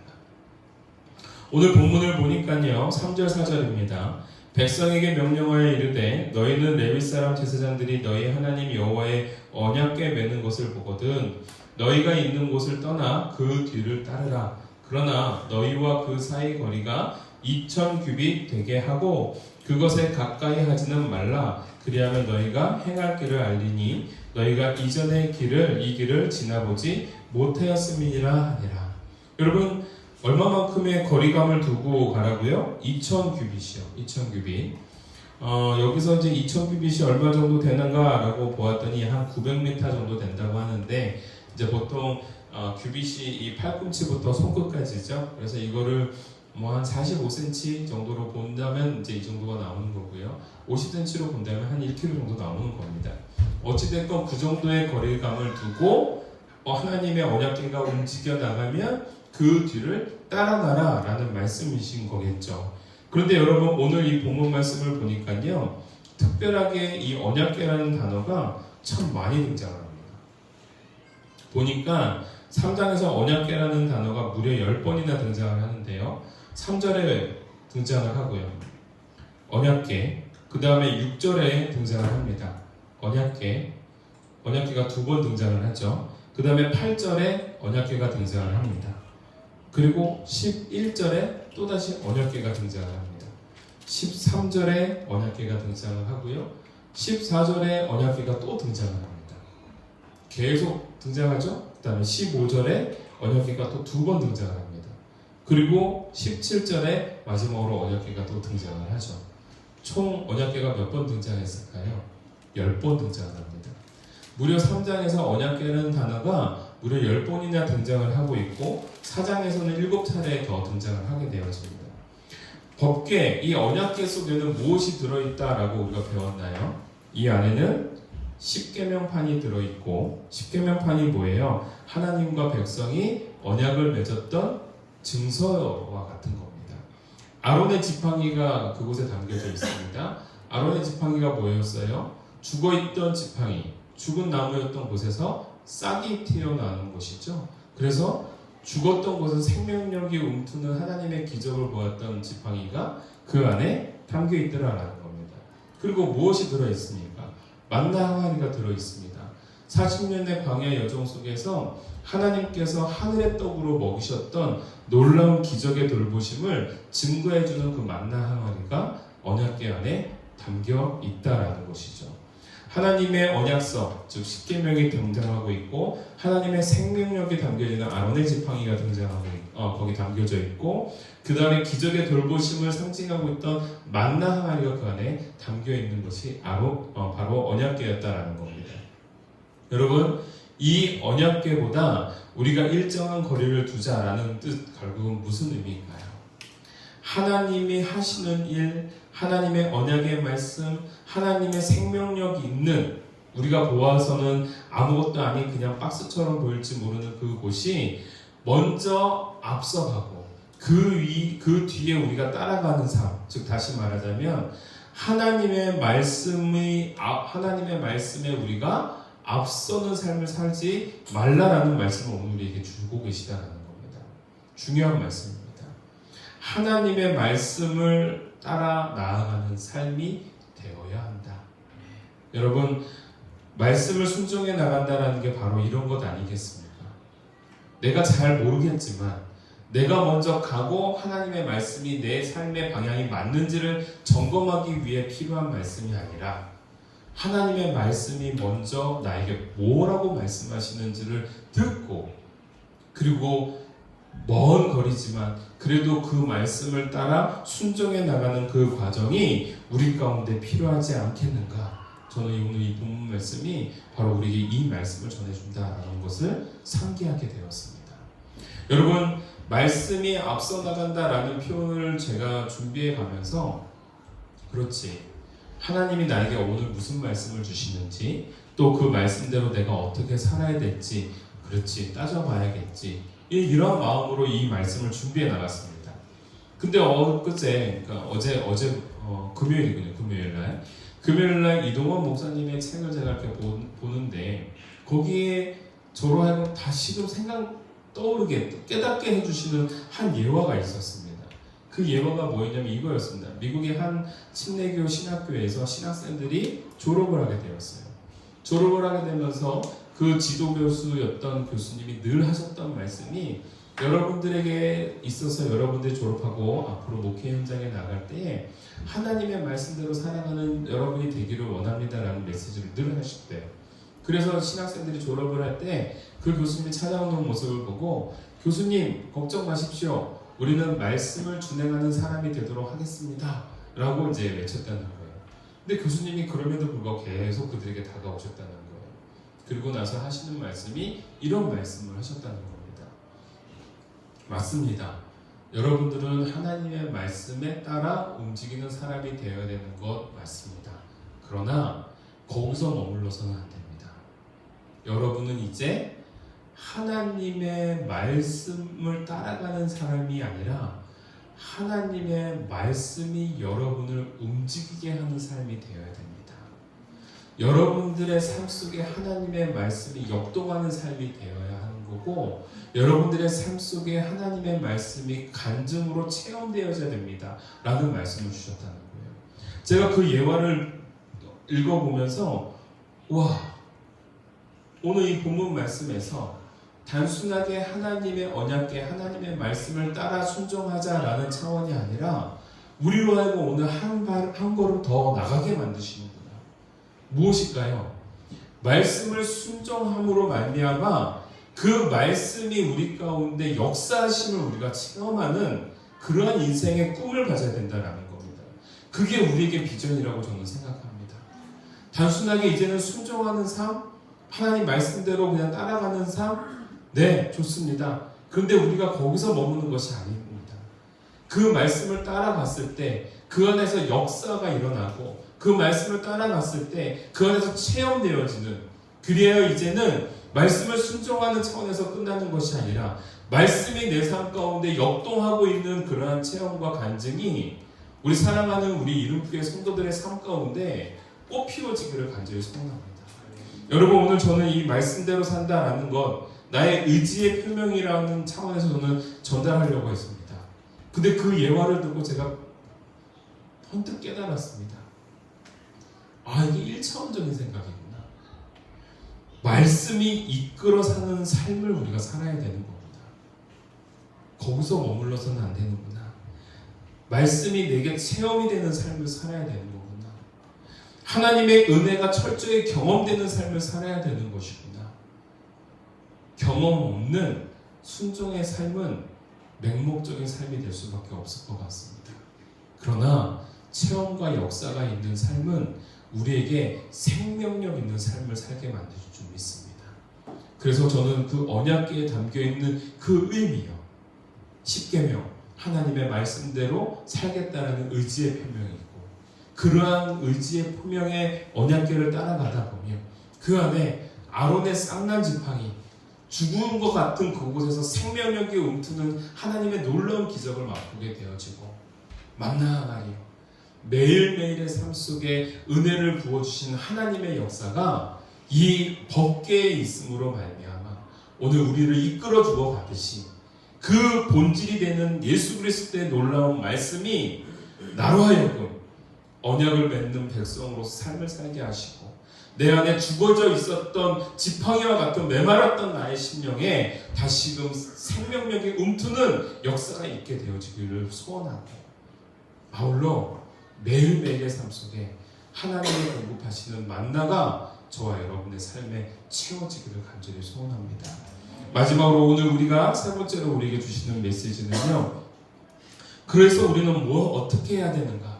오늘 본문을 보니까요, 3절 4절입니다. 백성에게 명령하여 이르되 너희는 레위 사람 제사장들이 너희 하나님 여호와의 언약궤 매는 것을 보거든 너희가 있는 곳을 떠나 그 뒤를 따르라. 그러나 너희와 그 사이 거리가 2000규빗 되게 하고 그것에 가까이 하지는 말라. 그리하면 너희가 행할 길을 알리니 너희가 이전의 길을 이 길을 지나보지 못하였음이니라 하니라. 여러분, 얼마만큼의 거리감을 두고 가라고요? 2000규빗이요. 2000규빗. 여기서 이제 2000규빗이 얼마 정도 되는가라고 보았더니 한 900m 정도 된다고 하는데, 이제 보통 규빗이 이 팔꿈치부터 손끝까지죠. 그래서 이거를 뭐 한 45cm 정도로 본다면 이제 이 정도가 나오는 거고요. 50cm로 본다면 한 1km 정도 나오는 겁니다. 어찌됐건 그 정도의 거리감을 두고 하나님의 언약궤가 움직여 나가면 그 뒤를 따라가라 라는 말씀이신 거겠죠. 그런데 여러분, 오늘 이 본문 말씀을 보니까요, 특별하게 이 언약궤라는 단어가 참 많이 등장합니다. 보니까 3장에서 언약궤라는 단어가 무려 10번이나 등장을 하는데요, 3절에 등장을 하고요, 언약궤, 그 다음에 6절에 등장을 합니다. 언약궤가 2번 등장을 하죠. 그 다음에 8절에 언약궤가 등장을 합니다. 그리고 11절에 또다시 언약궤가 등장을 합니다. 13절에 언약궤가 등장을 하고요. 14절에 언약궤가 또 등장을 합니다. 계속 등장하죠. 그 다음에 15절에 언약궤가 또 2번 등장을 합니다. 그리고 17절에 마지막으로 언약궤가 또 등장을 하죠. 총 언약궤가 몇 번 등장했을까요? 10번 등장을 합니다. 무려 3장에서 언약궤라는 단어가 무려 10번이나 등장을 하고 있고 4장에서는 7차례 더 등장을 하게 되어집니다. 법궤, 이 언약궤 속에는 무엇이 들어있다라고 우리가 배웠나요? 이 안에는 십계명판이 들어있고, 십계명판이 뭐예요? 하나님과 백성이 언약을 맺었던 증서와 같은 겁니다. 아론의 지팡이가 그곳에 담겨져 있습니다. 아론의 지팡이가 뭐였어요? 죽어있던 지팡이, 죽은 나무였던 곳에서 싹이 튀어나오는 것이죠. 그래서 죽었던 곳은 생명력이 움트는 하나님의 기적을 보았던 지팡이가 그 안에 담겨 있더라라는 겁니다. 그리고 무엇이 들어있습니까? 만나 항아리가 들어있습니다. 40년의 광야 여정 속에서 하나님께서 하늘의 떡으로 먹이셨던 놀라운 기적의 돌보심을 증거해주는 그 만나 항아리가 언약궤 안에 담겨 있다라는 것이죠. 하나님의 언약서, 즉 십계명이 등장하고 있고 하나님의 생명력이 담겨있는 아론의 지팡이가 거기 담겨져 있고 그 다음에 기적의 돌보심을 상징하고 있던 만나 항아리가 그 안에 담겨있는 것이 바로 언약궤였다라는 겁니다. 여러분, 이 언약궤보다 우리가 일정한 거리를 두자라는 뜻 결국은 무슨 의미인가요? 하나님이 하시는 일, 하나님의 언약의 말씀, 하나님의 생명력이 있는, 우리가 보아서는 아무것도 아닌 그냥 박스처럼 보일지 모르는 그곳이 먼저 앞서가고 그 뒤에 우리가 따라가는 삶, 즉 다시 말하자면 하나님의 말씀에 우리가 앞서는 삶을 살지 말라라는 말씀을 오늘 우리에게 주고 계시다는 겁니다. 중요한 말씀입니다. 하나님의 말씀을 따라 나아가는 삶이 되어야 한다. 여러분, 말씀을 순종해 나간다는 게 바로 이런 것 아니겠습니까? 내가 잘 모르겠지만 내가 먼저 가고 하나님의 말씀이 내 삶의 방향이 맞는지를 점검하기 위해 필요한 말씀이 아니라 하나님의 말씀이 먼저 나에게 뭐라고 말씀하시는지를 듣고, 그리고 먼 거리지만 그래도 그 말씀을 따라 순종해 나가는 그 과정이 우리 가운데 필요하지 않겠는가? 저는 오늘 이 본문 말씀이 바로 우리에게 이 말씀을 전해준다라는 것을 상기하게 되었습니다. 여러분, 말씀이 앞서 나간다라는 표현을 제가 준비해 가면서, 그렇지, 하나님이 나에게 오늘 무슨 말씀을 주시는지, 또 그 말씀대로 내가 어떻게 살아야 될지, 그렇지, 따져봐야겠지, 이런 마음으로 이 말씀을 준비해 나갔습니다. 근데 엊그제, 그러니까 어제 금요일이군요. 금요일날 이동원 목사님의 책을 제가 이렇게 보는데 거기에 저로 하여금 다시금 떠오르게 깨닫게 해주시는 한 예화가 있었습니다. 그 예화가 뭐였냐면 이거였습니다. 미국의 한 침례교 신학교에서 신학생들이 졸업을 하게 되었어요. 졸업을 하게 되면서 그 지도교수였던 교수님이 늘 하셨던 말씀이, 여러분들에게 있어서 여러분들이 졸업하고 앞으로 목회 현장에 나갈 때 하나님의 말씀대로 살아가는 여러분이 되기를 원합니다라는 메시지를 늘 하셨대요. 그래서 신학생들이 졸업을 할 때 그 교수님이 찾아오는 모습을 보고, 교수님 걱정 마십시오, 우리는 말씀을 준행하는 사람이 되도록 하겠습니다 라고 이제 외쳤다는 거예요. 근데 교수님이 그럼에도 불구하고 계속 그들에게 다가오셨다는 거예요. 그리고 나서 하시는 말씀이 이런 말씀을 하셨다는 겁니다. 맞습니다. 여러분들은 하나님의 말씀에 따라 움직이는 사람이 되어야 되는 것 맞습니다. 그러나 거기서 머물러서는 안 됩니다. 여러분은 이제 하나님의 말씀을 따라가는 사람이 아니라 하나님의 말씀이 여러분을 움직이게 하는 삶이 되어야 됩니다. 여러분들의 삶 속에 하나님의 말씀이 역동하는 삶이 되어야 하는 거고, 여러분들의 삶 속에 하나님의 말씀이 간증으로 체험되어야 됩니다 라는 말씀을 주셨다는 거예요. 제가 그 예화를 읽어보면서 와, 오늘 이 본문 말씀에서 단순하게 하나님의 언약궤, 하나님의 말씀을 따라 순종하자라는 차원이 아니라 우리로 하여금 오늘 한 걸음 더 나가게 만드시는구나. 무엇일까요? 말씀을 순종함으로 말미암아 그 말씀이 우리 가운데 역사하심을 우리가 체험하는 그러한 인생의 꿈을 가져야 된다는 겁니다. 그게 우리에게 비전이라고 저는 생각합니다. 단순하게 이제는 순종하는 삶, 하나님 말씀대로 그냥 따라가는 삶, 네, 좋습니다. 그런데 우리가 거기서 머무는 것이 아닙니다. 그 말씀을 따라갔을 때 그 안에서 역사가 일어나고 그 말씀을 따라갔을 때 그 안에서 체험되어지는, 그래야 이제는 말씀을 순종하는 차원에서 끝나는 것이 아니라 말씀이 내 삶 가운데 역동하고 있는 그러한 체험과 간증이 우리 사랑하는 우리 이름교회 성도들의 삶 가운데 꽃 피워지기를 간절히 소원합니다. 여러분, 오늘 저는 이 말씀대로 산다라는 것, 나의 의지의 표명이라는 차원에서 저는 전달하려고 했습니다. 근데 그 예화를 듣고 제가 번뜩 깨달았습니다. 아, 이게 1차원적인 생각이구나. 말씀이 이끌어 사는 삶을 우리가 살아야 되는 겁니다. 거기서 머물러서는 안 되는구나. 말씀이 내게 체험이 되는 삶을 살아야 되는 거구나. 하나님의 은혜가 철저히 경험되는 삶을 살아야 되는 것이구나. 경험 없는 순종의 삶은 맹목적인 삶이 될 수밖에 없을 것 같습니다. 그러나 체험과 역사가 있는 삶은 우리에게 생명력 있는 삶을 살게 만들 줄 믿습니다. 그래서 저는 그 언약궤에 담겨있는 그 의미요, 십계명, 하나님의 말씀대로 살겠다는 의지의 표명이고, 그러한 의지의 표명의 언약궤를 따라가다 보면 그 안에 아론의 쌍난 지팡이, 죽은 것 같은 그곳에서 생명력이 움트는 하나님의 놀라운 기적을 맛보게 되어지고, 만나 하나님, 매일매일의 삶 속에 은혜를 부어주신 하나님의 역사가 이 법궤에 있음으로 말미암아 오늘 우리를 이끌어 주어 가듯이 그 본질이 되는 예수 그리스도의 놀라운 말씀이 나로 하여금 언약을 맺는 백성으로서 삶을 살게 하시고, 내 안에 죽어져 있었던 지팡이와 같은 메말랐던 나의 심령에 다시금 생명력이 움트는 역사가 있게 되어지기를 소원하고, 아울러 매일매일의 삶 속에 하나님이 공급하시는 만나가 저와 여러분의 삶에 채워지기를 간절히 소원합니다. 마지막으로 오늘 우리가 세 번째로 우리에게 주시는 메시지는요, 그래서 우리는 뭘 어떻게 해야 되는가?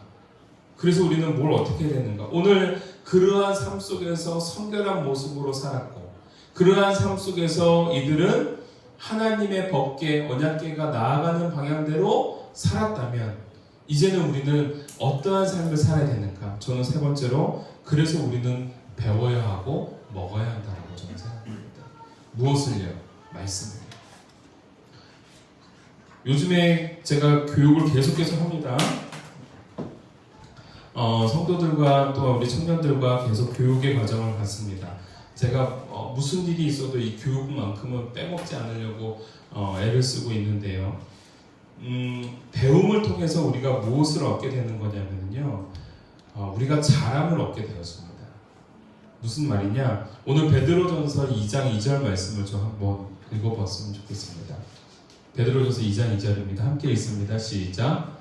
그래서 우리는 뭘 어떻게 해야 되는가? 오늘 그러한 삶 속에서 성결한 모습으로 살았고, 그러한 삶 속에서 이들은 하나님의 법궤, 언약궤가 나아가는 방향대로 살았다면 이제는 우리는 어떠한 삶을 살아야 되는가? 저는 세 번째로 그래서 우리는 배워야 하고 먹어야 한다고 저는 생각합니다. 무엇을요? 말씀을요. 요즘에 제가 교육을 계속해서 합니다. 성도들과 또 우리 청년들과 계속 교육의 과정을 갖습니다. 제가 무슨 일이 있어도 이 교육만큼은 빼먹지 않으려고 애를 쓰고 있는데요. 배움을 통해서 우리가 무엇을 얻게 되는 거냐면요, 우리가 자람을 얻게 되었습니다. 무슨 말이냐? 오늘 베드로전서 2장 2절 말씀을 좀 한번 읽어봤으면 좋겠습니다. 베드로전서 2장 2절입니다. 함께 읽습니다. 시작.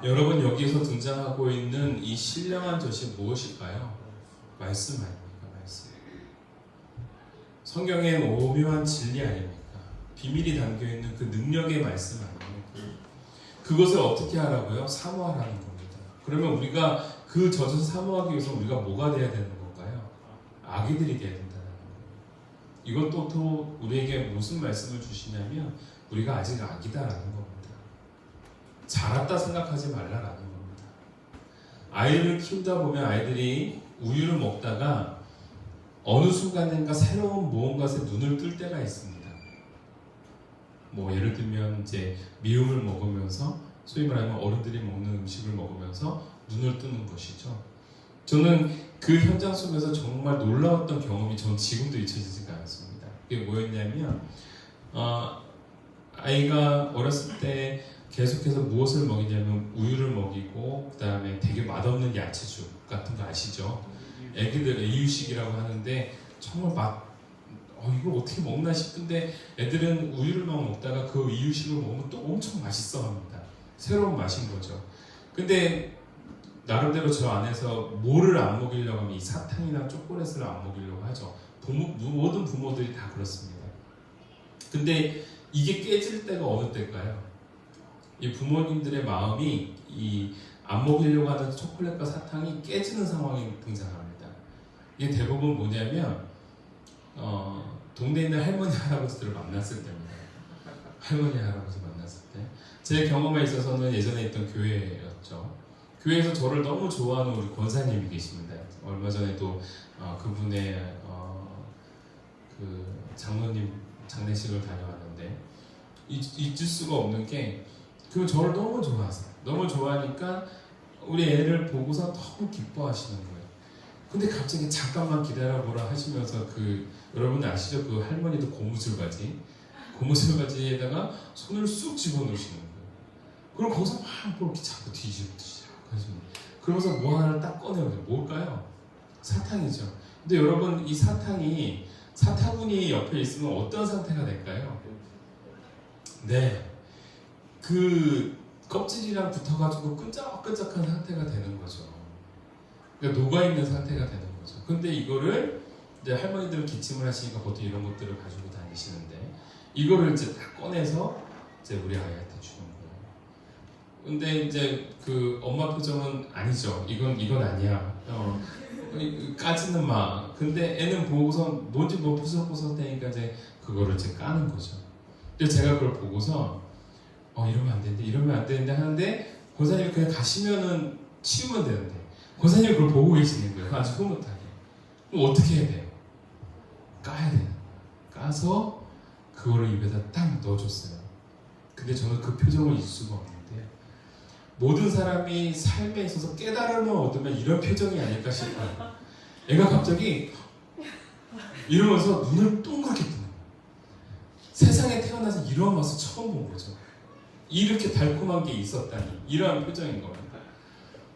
여러분, 여기서 등장하고 있는 이 신령한 젖이 무엇일까요? 말씀 아닙니까? 말씀. 성경의 오묘한 진리 아닙니까? 비밀이 담겨있는 그 능력의 말씀 아닙니까? 그것을 어떻게 하라고요? 사모하라는 겁니다. 그러면 우리가 그 젖을 사모하기 위해서 우리가 뭐가 돼야 되는 건가요? 아기들이 돼야 된다는 거예요. 이것도 또 우리에게 무슨 말씀을 주시냐면 우리가 아직 아기다라는 겁니다. 자랐다 생각하지 말라라는 겁니다. 아이를 키우다 보면 아이들이 우유를 먹다가 어느 순간인가 새로운 무언가에 눈을 뜰 때가 있습니다. 뭐 예를 들면 이제 미음을 먹으면서, 소위 말하면 어른들이 먹는 음식을 먹으면서 눈을 뜨는 것이죠. 저는 그 현장 속에서 정말 놀라웠던 경험이 전 지금도 잊혀지지가 않습니다. 그게 뭐였냐면 아이가 어렸을 때 계속해서 무엇을 먹이냐면 우유를 먹이고, 그 다음에 되게 맛없는 야채죽 같은 거 아시죠? 애기들 이유식이라고 하는데 정말 이걸 어떻게 먹나 싶은데 애들은 우유를 막 먹다가 그 이유식을 먹으면 또 엄청 맛있어 합니다. 새로운 맛인 거죠. 근데 나름대로 저 안에서 뭐를 안 먹이려고 하면 이 사탕이나 초콜릿을 안 먹이려고 하죠. 모든 부모들이 다 그렇습니다. 근데 이게 깨질 때가 어느 때일까요? 이 부모님들의 마음이 이 안 먹이려고 하는 초콜릿과 사탕이 깨지는 상황이 등장합니다. 이게 대부분 뭐냐면 동네에 있는 할머니 할아버지들을 만났을 때입니다. 할머니 할아버지 만났을 때 제 경험에 있어서는 예전에 있던 교회였죠. 교회에서 저를 너무 좋아하는 우리 권사님이 계십니다. 얼마 전에도 그분의 그 장로님 장례식을 다녀왔는데 잊을 수가 없는 게 그 저를 너무 좋아하세요. 너무 좋아하니까 우리 애를 보고서 너무 기뻐하시는 거예요. 근데 갑자기 잠깐만 기다려보라 하시면서 여러분 아시죠? 그 할머니도 고무줄바지에다가 손을 쑥 집어넣으시는 거예요. 그리고 거기서 막 이렇게 자꾸 뒤집듯이 그러면서 뭐 하나를 딱 꺼내요. 뭘까요? 사탕이죠. 근데 여러분 이 사탕이 옆에 있으면 어떤 상태가 될까요? 네, 그 껍질이랑 붙어가지고 끈적끈적한 상태가 되는 거죠. 그러니까 녹아있는 상태가 되는 거죠. 근데 이거를 이제 할머니들은 기침을 하시니까 보통 이런 것들을 가지고 다니시는데 이거를 이제 딱 꺼내서 이제 우리 아이한테 주는 거예요. 근데 이제 그 엄마 표정은 아니죠. 이건 아니야. 까지는 마. 근데 애는 보고서 뭔지 뭐 부석부석되니까 이제 그거를 이제 까는 거죠. 근데 제가 그걸 보고서 이러면 안 되는데 하는데 권사님이 그냥 가시면은 치우면 되는데 권사님이 그걸 보고 계시는 거예요. 아주 흐뭇하게. 그럼 어떻게 해야 돼요? 까야 돼요. 까서 그거를 입에다 딱 넣어줬어요. 근데 저는 그 표정을 잊을 수가 없는데 모든 사람이 삶에 있어서 깨달음을 얻으면 이런 표정이 아닐까 싶어요. 애가 갑자기 이러면서 눈을 동그랗게 뜨는 거예요. 세상에 태어나서 이런 맛을 처음 본 거죠. 이렇게 달콤한 게 있었다니 이러한 표정인 겁니다.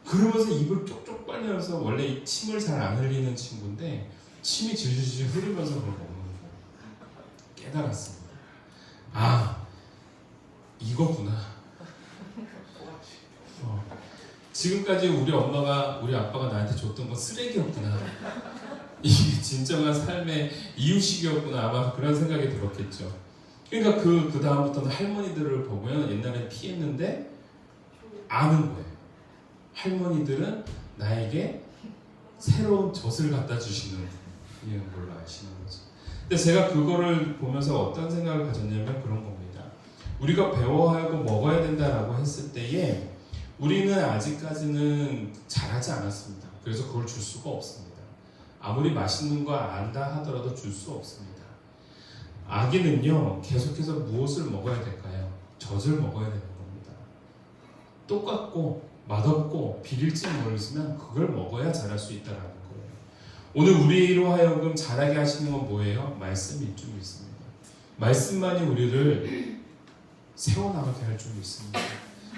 그러면서 입을 쪽쪽 빨면서 원래 침을 잘 안 흘리는 친구인데 침이 질질질 흐르면서 그걸 먹는 거예요. 깨달았습니다. 이거구나. 지금까지 우리 아빠가 나한테 줬던 건 쓰레기였구나. 이게 진정한 삶의 이유식이었구나. 아마 그런 생각이 들었겠죠. 그러니까 그 다음부터는 할머니들을 보면 옛날엔 피했는데 아는 거예요. 할머니들은 나에게 새로운 젖을 갖다 주시는 이런 걸로 아시는 거죠. 근데 제가 그거를 보면서 어떤 생각을 가졌냐면 그런 겁니다. 우리가 배워야 하고 먹어야 된다라고 했을 때에 우리는 아직까지는 잘하지 않았습니다. 그래서 그걸 줄 수가 없습니다. 아무리 맛있는 거 안다 하더라도 줄 수 없습니다. 아기는요 계속해서 무엇을 먹어야 될까요? 젖을 먹어야 되는 겁니다. 똑같고 맛없고 비릴지 모르지만 그걸 먹어야 자랄 수 있다는 거예요. 오늘 우리로 하여금 자라게 하시는 건 뭐예요? 말씀일 줄 믿습니다. 말씀만이 우리를 세워나가게 할 줄 믿습니다.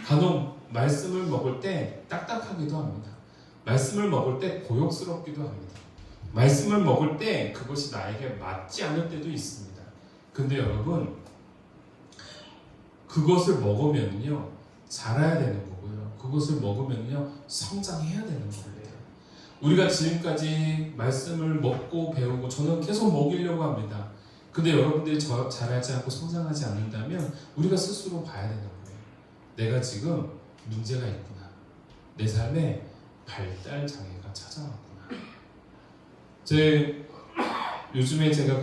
간혹 말씀을 먹을 때 딱딱하기도 합니다. 말씀을 먹을 때 고역스럽기도 합니다. 말씀을 먹을 때 그것이 나에게 맞지 않을 때도 있습니다. 근데 여러분 그것을 먹으면요 자라야 되는 거고요. 그것을 먹으면요 성장해야 되는 거예요. 우리가 지금까지 말씀을 먹고 배우고 저는 계속 먹이려고 합니다. 근데 여러분들이 자라지 않고 성장하지 않는다면 우리가 스스로 봐야 되는 거예요. 내가 지금 문제가 있구나. 내 삶에 발달 장애가 찾아왔구나. 요즘에 제가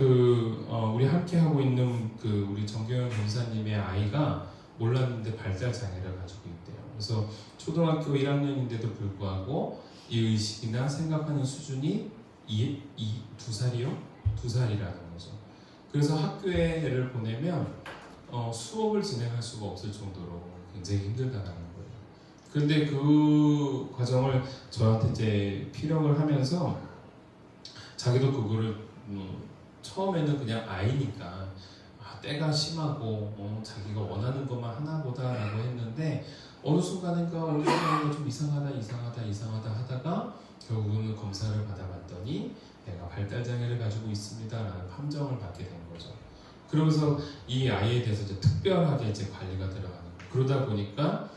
우리 함께 하고 있는 우리 정경영 권사님의 아이가 몰랐는데 발달 장애를 가지고 있대요. 그래서 초등학교 1학년인데도 불구하고 이 의식이나 생각하는 수준이 2살이요? 2살이라는 거죠. 그래서 학교에 애를 보내면 수업을 진행할 수가 없을 정도로 굉장히 힘들다는 거예요. 그런데 그 과정을 저한테 이제 피력을 하면서 자기도 그거를 처음에는 그냥 아이니까 때가 심하고 자기가 원하는 것만 하나 보다라고 했는데 어느 순간인가 좀 이상하다 하다가 결국은 검사를 받아봤더니 내가 발달 장애를 가지고 있습니다라는 판정을 받게 된 거죠. 그러면서 이 아이에 대해서 이제 특별하게 이제 관리가 들어가는 거예요. 그러다 보니까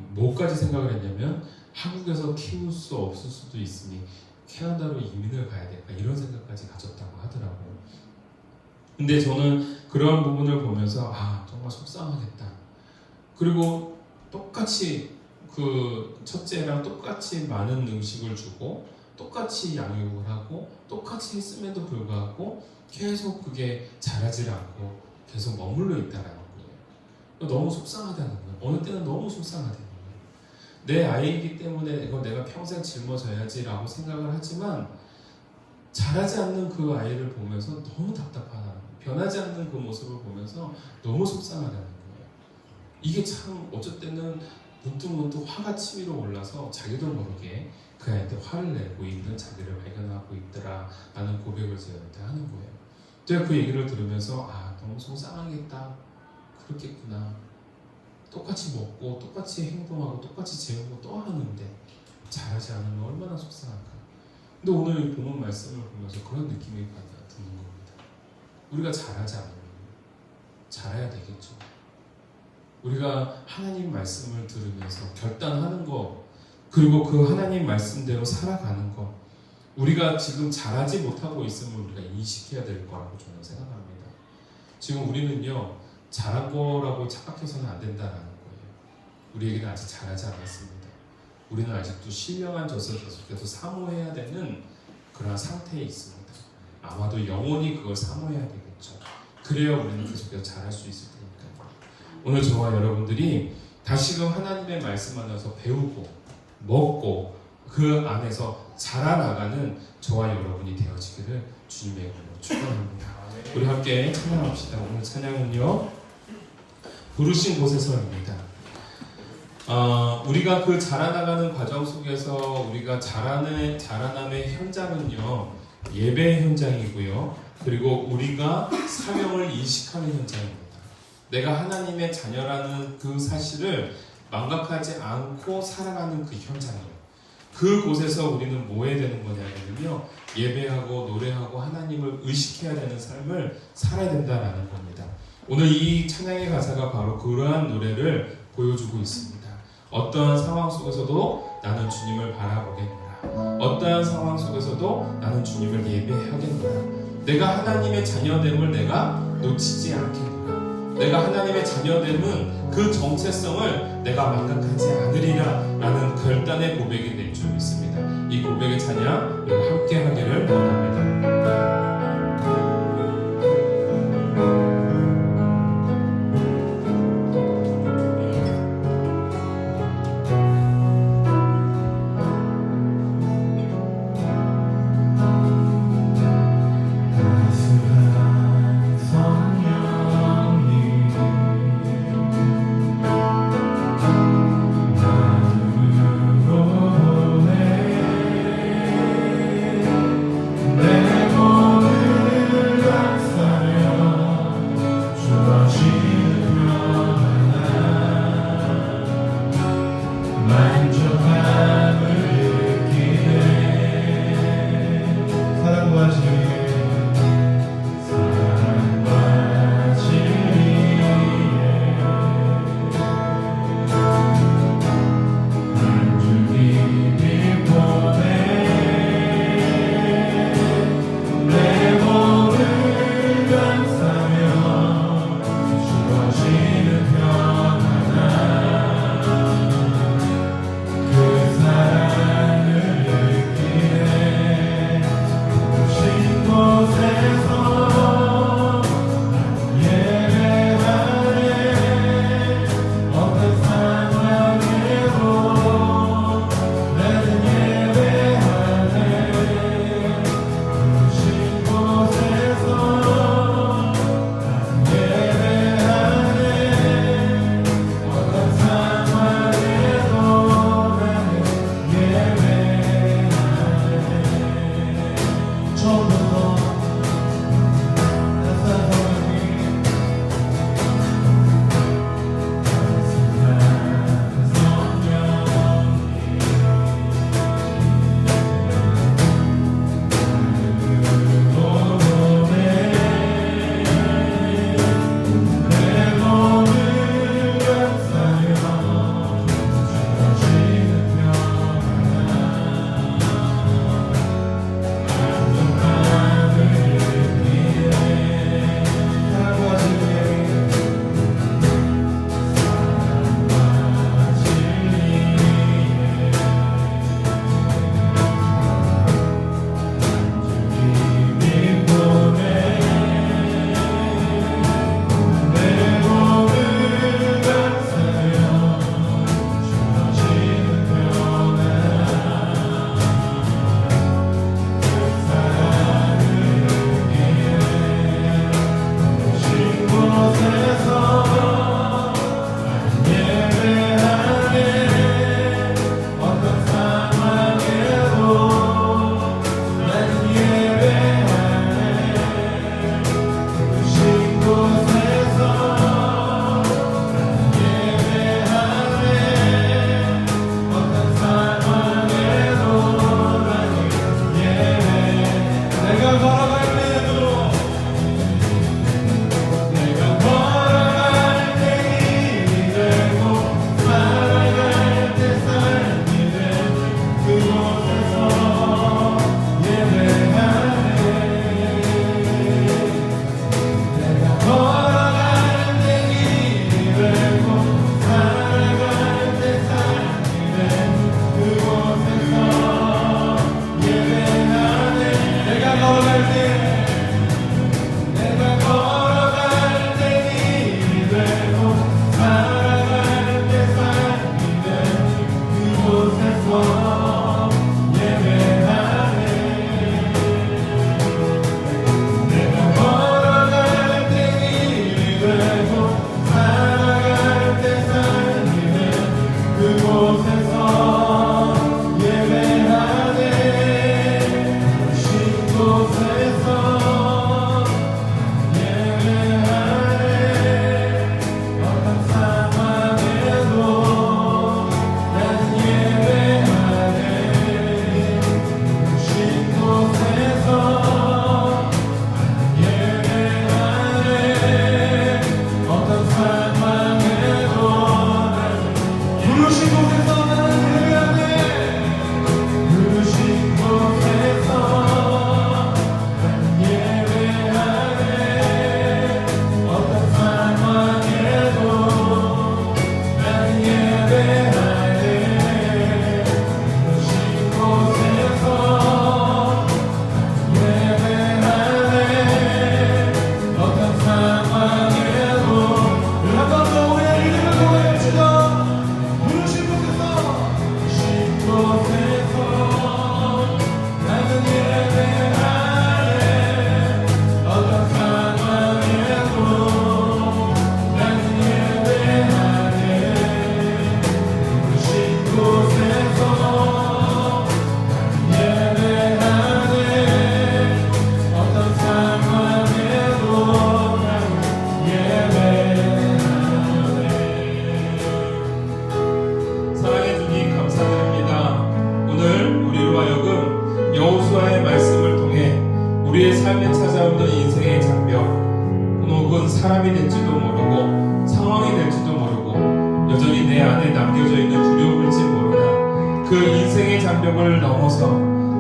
뭐까지 생각을 했냐면 한국에서 키울 수 없을 수도 있으니 캐나다로 이민을 가야 될까 이런 생각까지 가졌다고 하더라고요. 근데 저는 그러한 부분을 보면서 정말 속상하겠다. 그리고 똑같이 그 첫째랑 똑같이 많은 음식을 주고 똑같이 양육을 하고 똑같이 했음에도 불구하고 계속 그게 자라질 않고 계속 머물러 있다라는 거예요. 너무 속상하다는 거예요. 어느 때는 너무 속상하다는 거예요. 내 아이이기 때문에 이거 내가 평생 짊어져야지라고 생각을 하지만 자라지 않는 그 아이를 보면서 너무 답답하다는 거예요. 변하지 않는 그 모습을 보면서 너무 속상하다는 거예요. 이게 참 어쩔 때는 문득 화가 치밀어 올라서 자기도 모르게 그 아이한테 화를 내고 있는 자기를 발견하고 있더라 라는 고백을 저한테 하는 거예요. 제가 그 얘기를 들으면서 너무 속상하겠다. 그렇겠구나. 똑같이 먹고 똑같이 행동하고 똑같이 재우고 또 하는데 잘하지 않으면 얼마나 속상할까. 근데 오늘 이 본문 말씀을 보면서 그런 느낌이 드는 겁니다. 우리가 잘하지 않으면 잘해야 되겠죠. 우리가 하나님 말씀을 들으면서 결단하는 것, 그리고 그 하나님 말씀대로 살아가는 것, 우리가 지금 잘하지 못하고 있음을 우리가 인식해야 될 거라고 저는 생각합니다. 지금 우리는요, 잘한 거라고 착각해서는 안 된다는 거예요. 우리에게는 아직 잘하지 않았습니다. 우리는 아직도 신령한 젖을 계속해서 사모해야 되는 그런 상태에 있습니다. 아마도 영원히 그걸 사모해야 되겠죠. 그래야 우리는 계속해서 잘할 수 있을 테니까요. 오늘 저와 여러분들이 다시금 하나님의 말씀 안에서 배우고 먹고 그 안에서 자라나가는 저와 여러분이 되어지기를 주님의 이름으로 축원합니다. 우리 함께 찬양합시다. 오늘 찬양은요, 부르신 곳에서입니다. 우리가 그 자라나가는 과정 속에서 우리가 자라남의 현장은요, 예배 현장이고요, 그리고 우리가 사명을 인식하는 현장입니다. 내가 하나님의 자녀라는 그 사실을 망각하지 않고 살아가는 그 현장이에요. 그곳에서 우리는 뭐 해야 되는 거냐면요, 예배하고 노래하고 하나님을 의식해야 되는 삶을 살아야 된다라는 겁니다. 오늘 이 찬양의 가사가 바로 그러한 노래를 보여주고 있습니다. 어떠한 상황 속에서도 나는 주님을 바라보겠노라. 어떠한 상황 속에서도 나는 주님을 예배하겠노라. 내가 하나님의 자녀됨을 내가 놓치지 않겠노라. 내가 하나님의 자녀됨은 그 정체성을 내가 망각하지 않으리라 라는 결단의 고백이 될 줄 믿습니다. 이 고백의 찬양 우리 함께 하기를 원합니다. 내 몸을 사람이 될지도 모르고 상황이 될지도 모르고 여전히 내 안에 남겨져 있는 두려움일지 모르나 그 인생의 장벽을 넘어서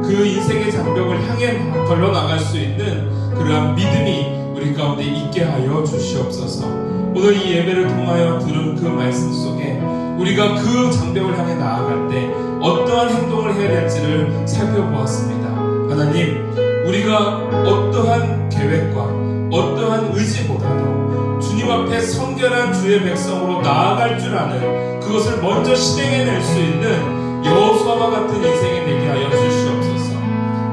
그 인생의 장벽을 향해 걸러나갈 수 있는 그러한 믿음이 우리 가운데 있게 하여 주시옵소서. 오늘 이 예배를 통하여 들은 그 말씀 속에 우리가 그 장벽을 향해 나아갈 때 어떠한 행동을 해야 될지를 살펴보았습니다. 하나님, 우리가 어떠한 계획과 어떠한 의지보다도 주님 앞에 성결한 주의 백성으로 나아갈 줄 아는 그것을 먼저 실행해낼 수 있는 여호수아와 같은 인생이 되게 하여 주시옵소서.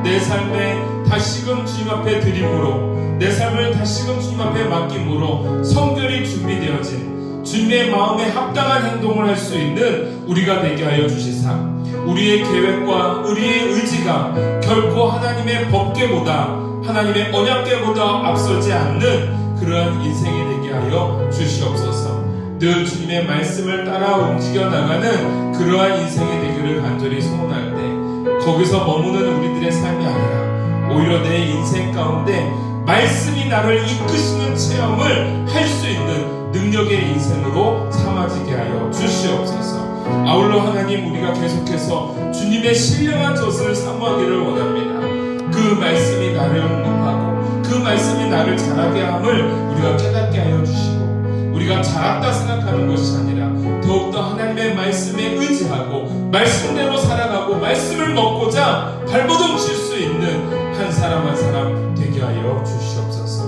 내 삶에 다시금 주님 앞에 드림으로 내 삶을 다시금 주님 앞에 맡김으로 성결이 준비되어진 주님의 마음에 합당한 행동을 할 수 있는 우리가 되게 하여 주시사 우리의 계획과 우리의 의지가 결코 하나님의 법궤보다 하나님의 언약궤보다 앞서지 않는 그러한 인생이 되게 하여 주시옵소서. 늘 주님의 말씀을 따라 움직여 나가는 그러한 인생이 되기를 간절히 소원할 때 거기서 머무는 우리들의 삶이 아니라 오히려 내 인생 가운데 말씀이 나를 이끄시는 체험을 할 수 있는 능력의 인생으로 삼아지게 하여 주시옵소서. 아울러 하나님, 우리가 계속해서 주님의 신령한 젖을 사모하기를 원합니다. 그 말씀이 나를 응답하고 그 말씀이 나를 자라게 함을 우리가 깨닫게 하여 주시고 우리가 자랐다 생각하는 것이 아니라 더욱더 하나님의 말씀에 의지하고 말씀대로 살아가고 말씀을 먹고자 발버둥 칠 수 있는 한 사람 한 사람 되게 하여 주시옵소서.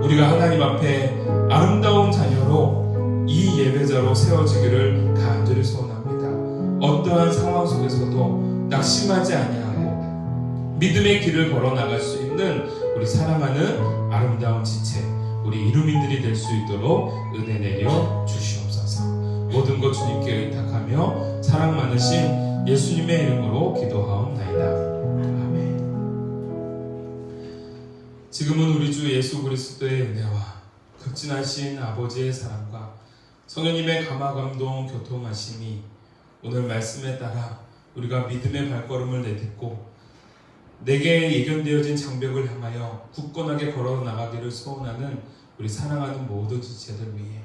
우리가 하나님 앞에 아름다운 자녀로 이 예배자로 세워지기를 간절히 소원합니다. 어떠한 상황 속에서도 낙심하지 아니하고 믿음의 길을 걸어 나갈 수 있는 우리 사랑하는 아름다운 지체, 우리 이루민들이 될 수 있도록 은혜 내려 주시옵소서. 모든 것 주님께 의탁하며 사랑 많으신 예수님의 이름으로 기도하옵나이다. 아멘. 지금은 우리 주 예수 그리스도의 은혜와 극진하신 아버지의 사랑과 성령님의 감화감동 교통하심이 오늘 말씀에 따라 우리가 믿음의 발걸음을 내딛고 내게 예견되어진 장벽을 향하여 굳건하게 걸어 나가기를 소원하는 우리 사랑하는 모든 지체들 위해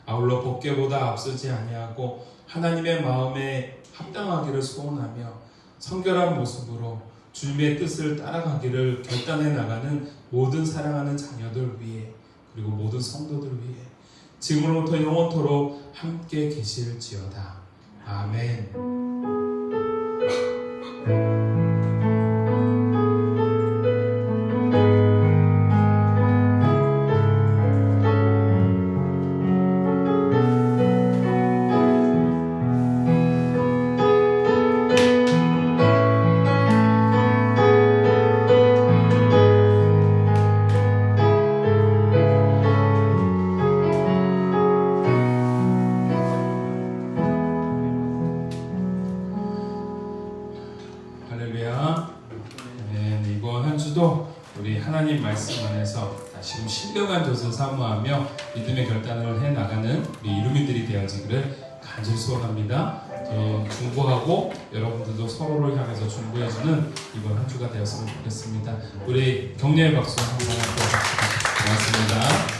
아울러 법궤보다 앞서지 아니하고 하나님의 마음에 합당하기를 소원하며 성결한 모습으로 주님의 뜻을 따라가기를 결단해 나가는 모든 사랑하는 자녀들 위해 그리고 모든 성도들 위해 지금으로부터 영원토록 함께 계실지어다. 아멘. 우리 하나님 말씀 안에서 다시금 신령한 젖을 사모하며 믿음의 결단을 해 나가는 우리 이루민들이 되어지기를 간절히 소원합니다. 중보하고 여러분들도 서로를 향해서 중보해주는 이번 한 주가 되었으면 좋겠습니다. 우리 격려의 박수 한번 해주시기 바랍니다. 고맙습니다.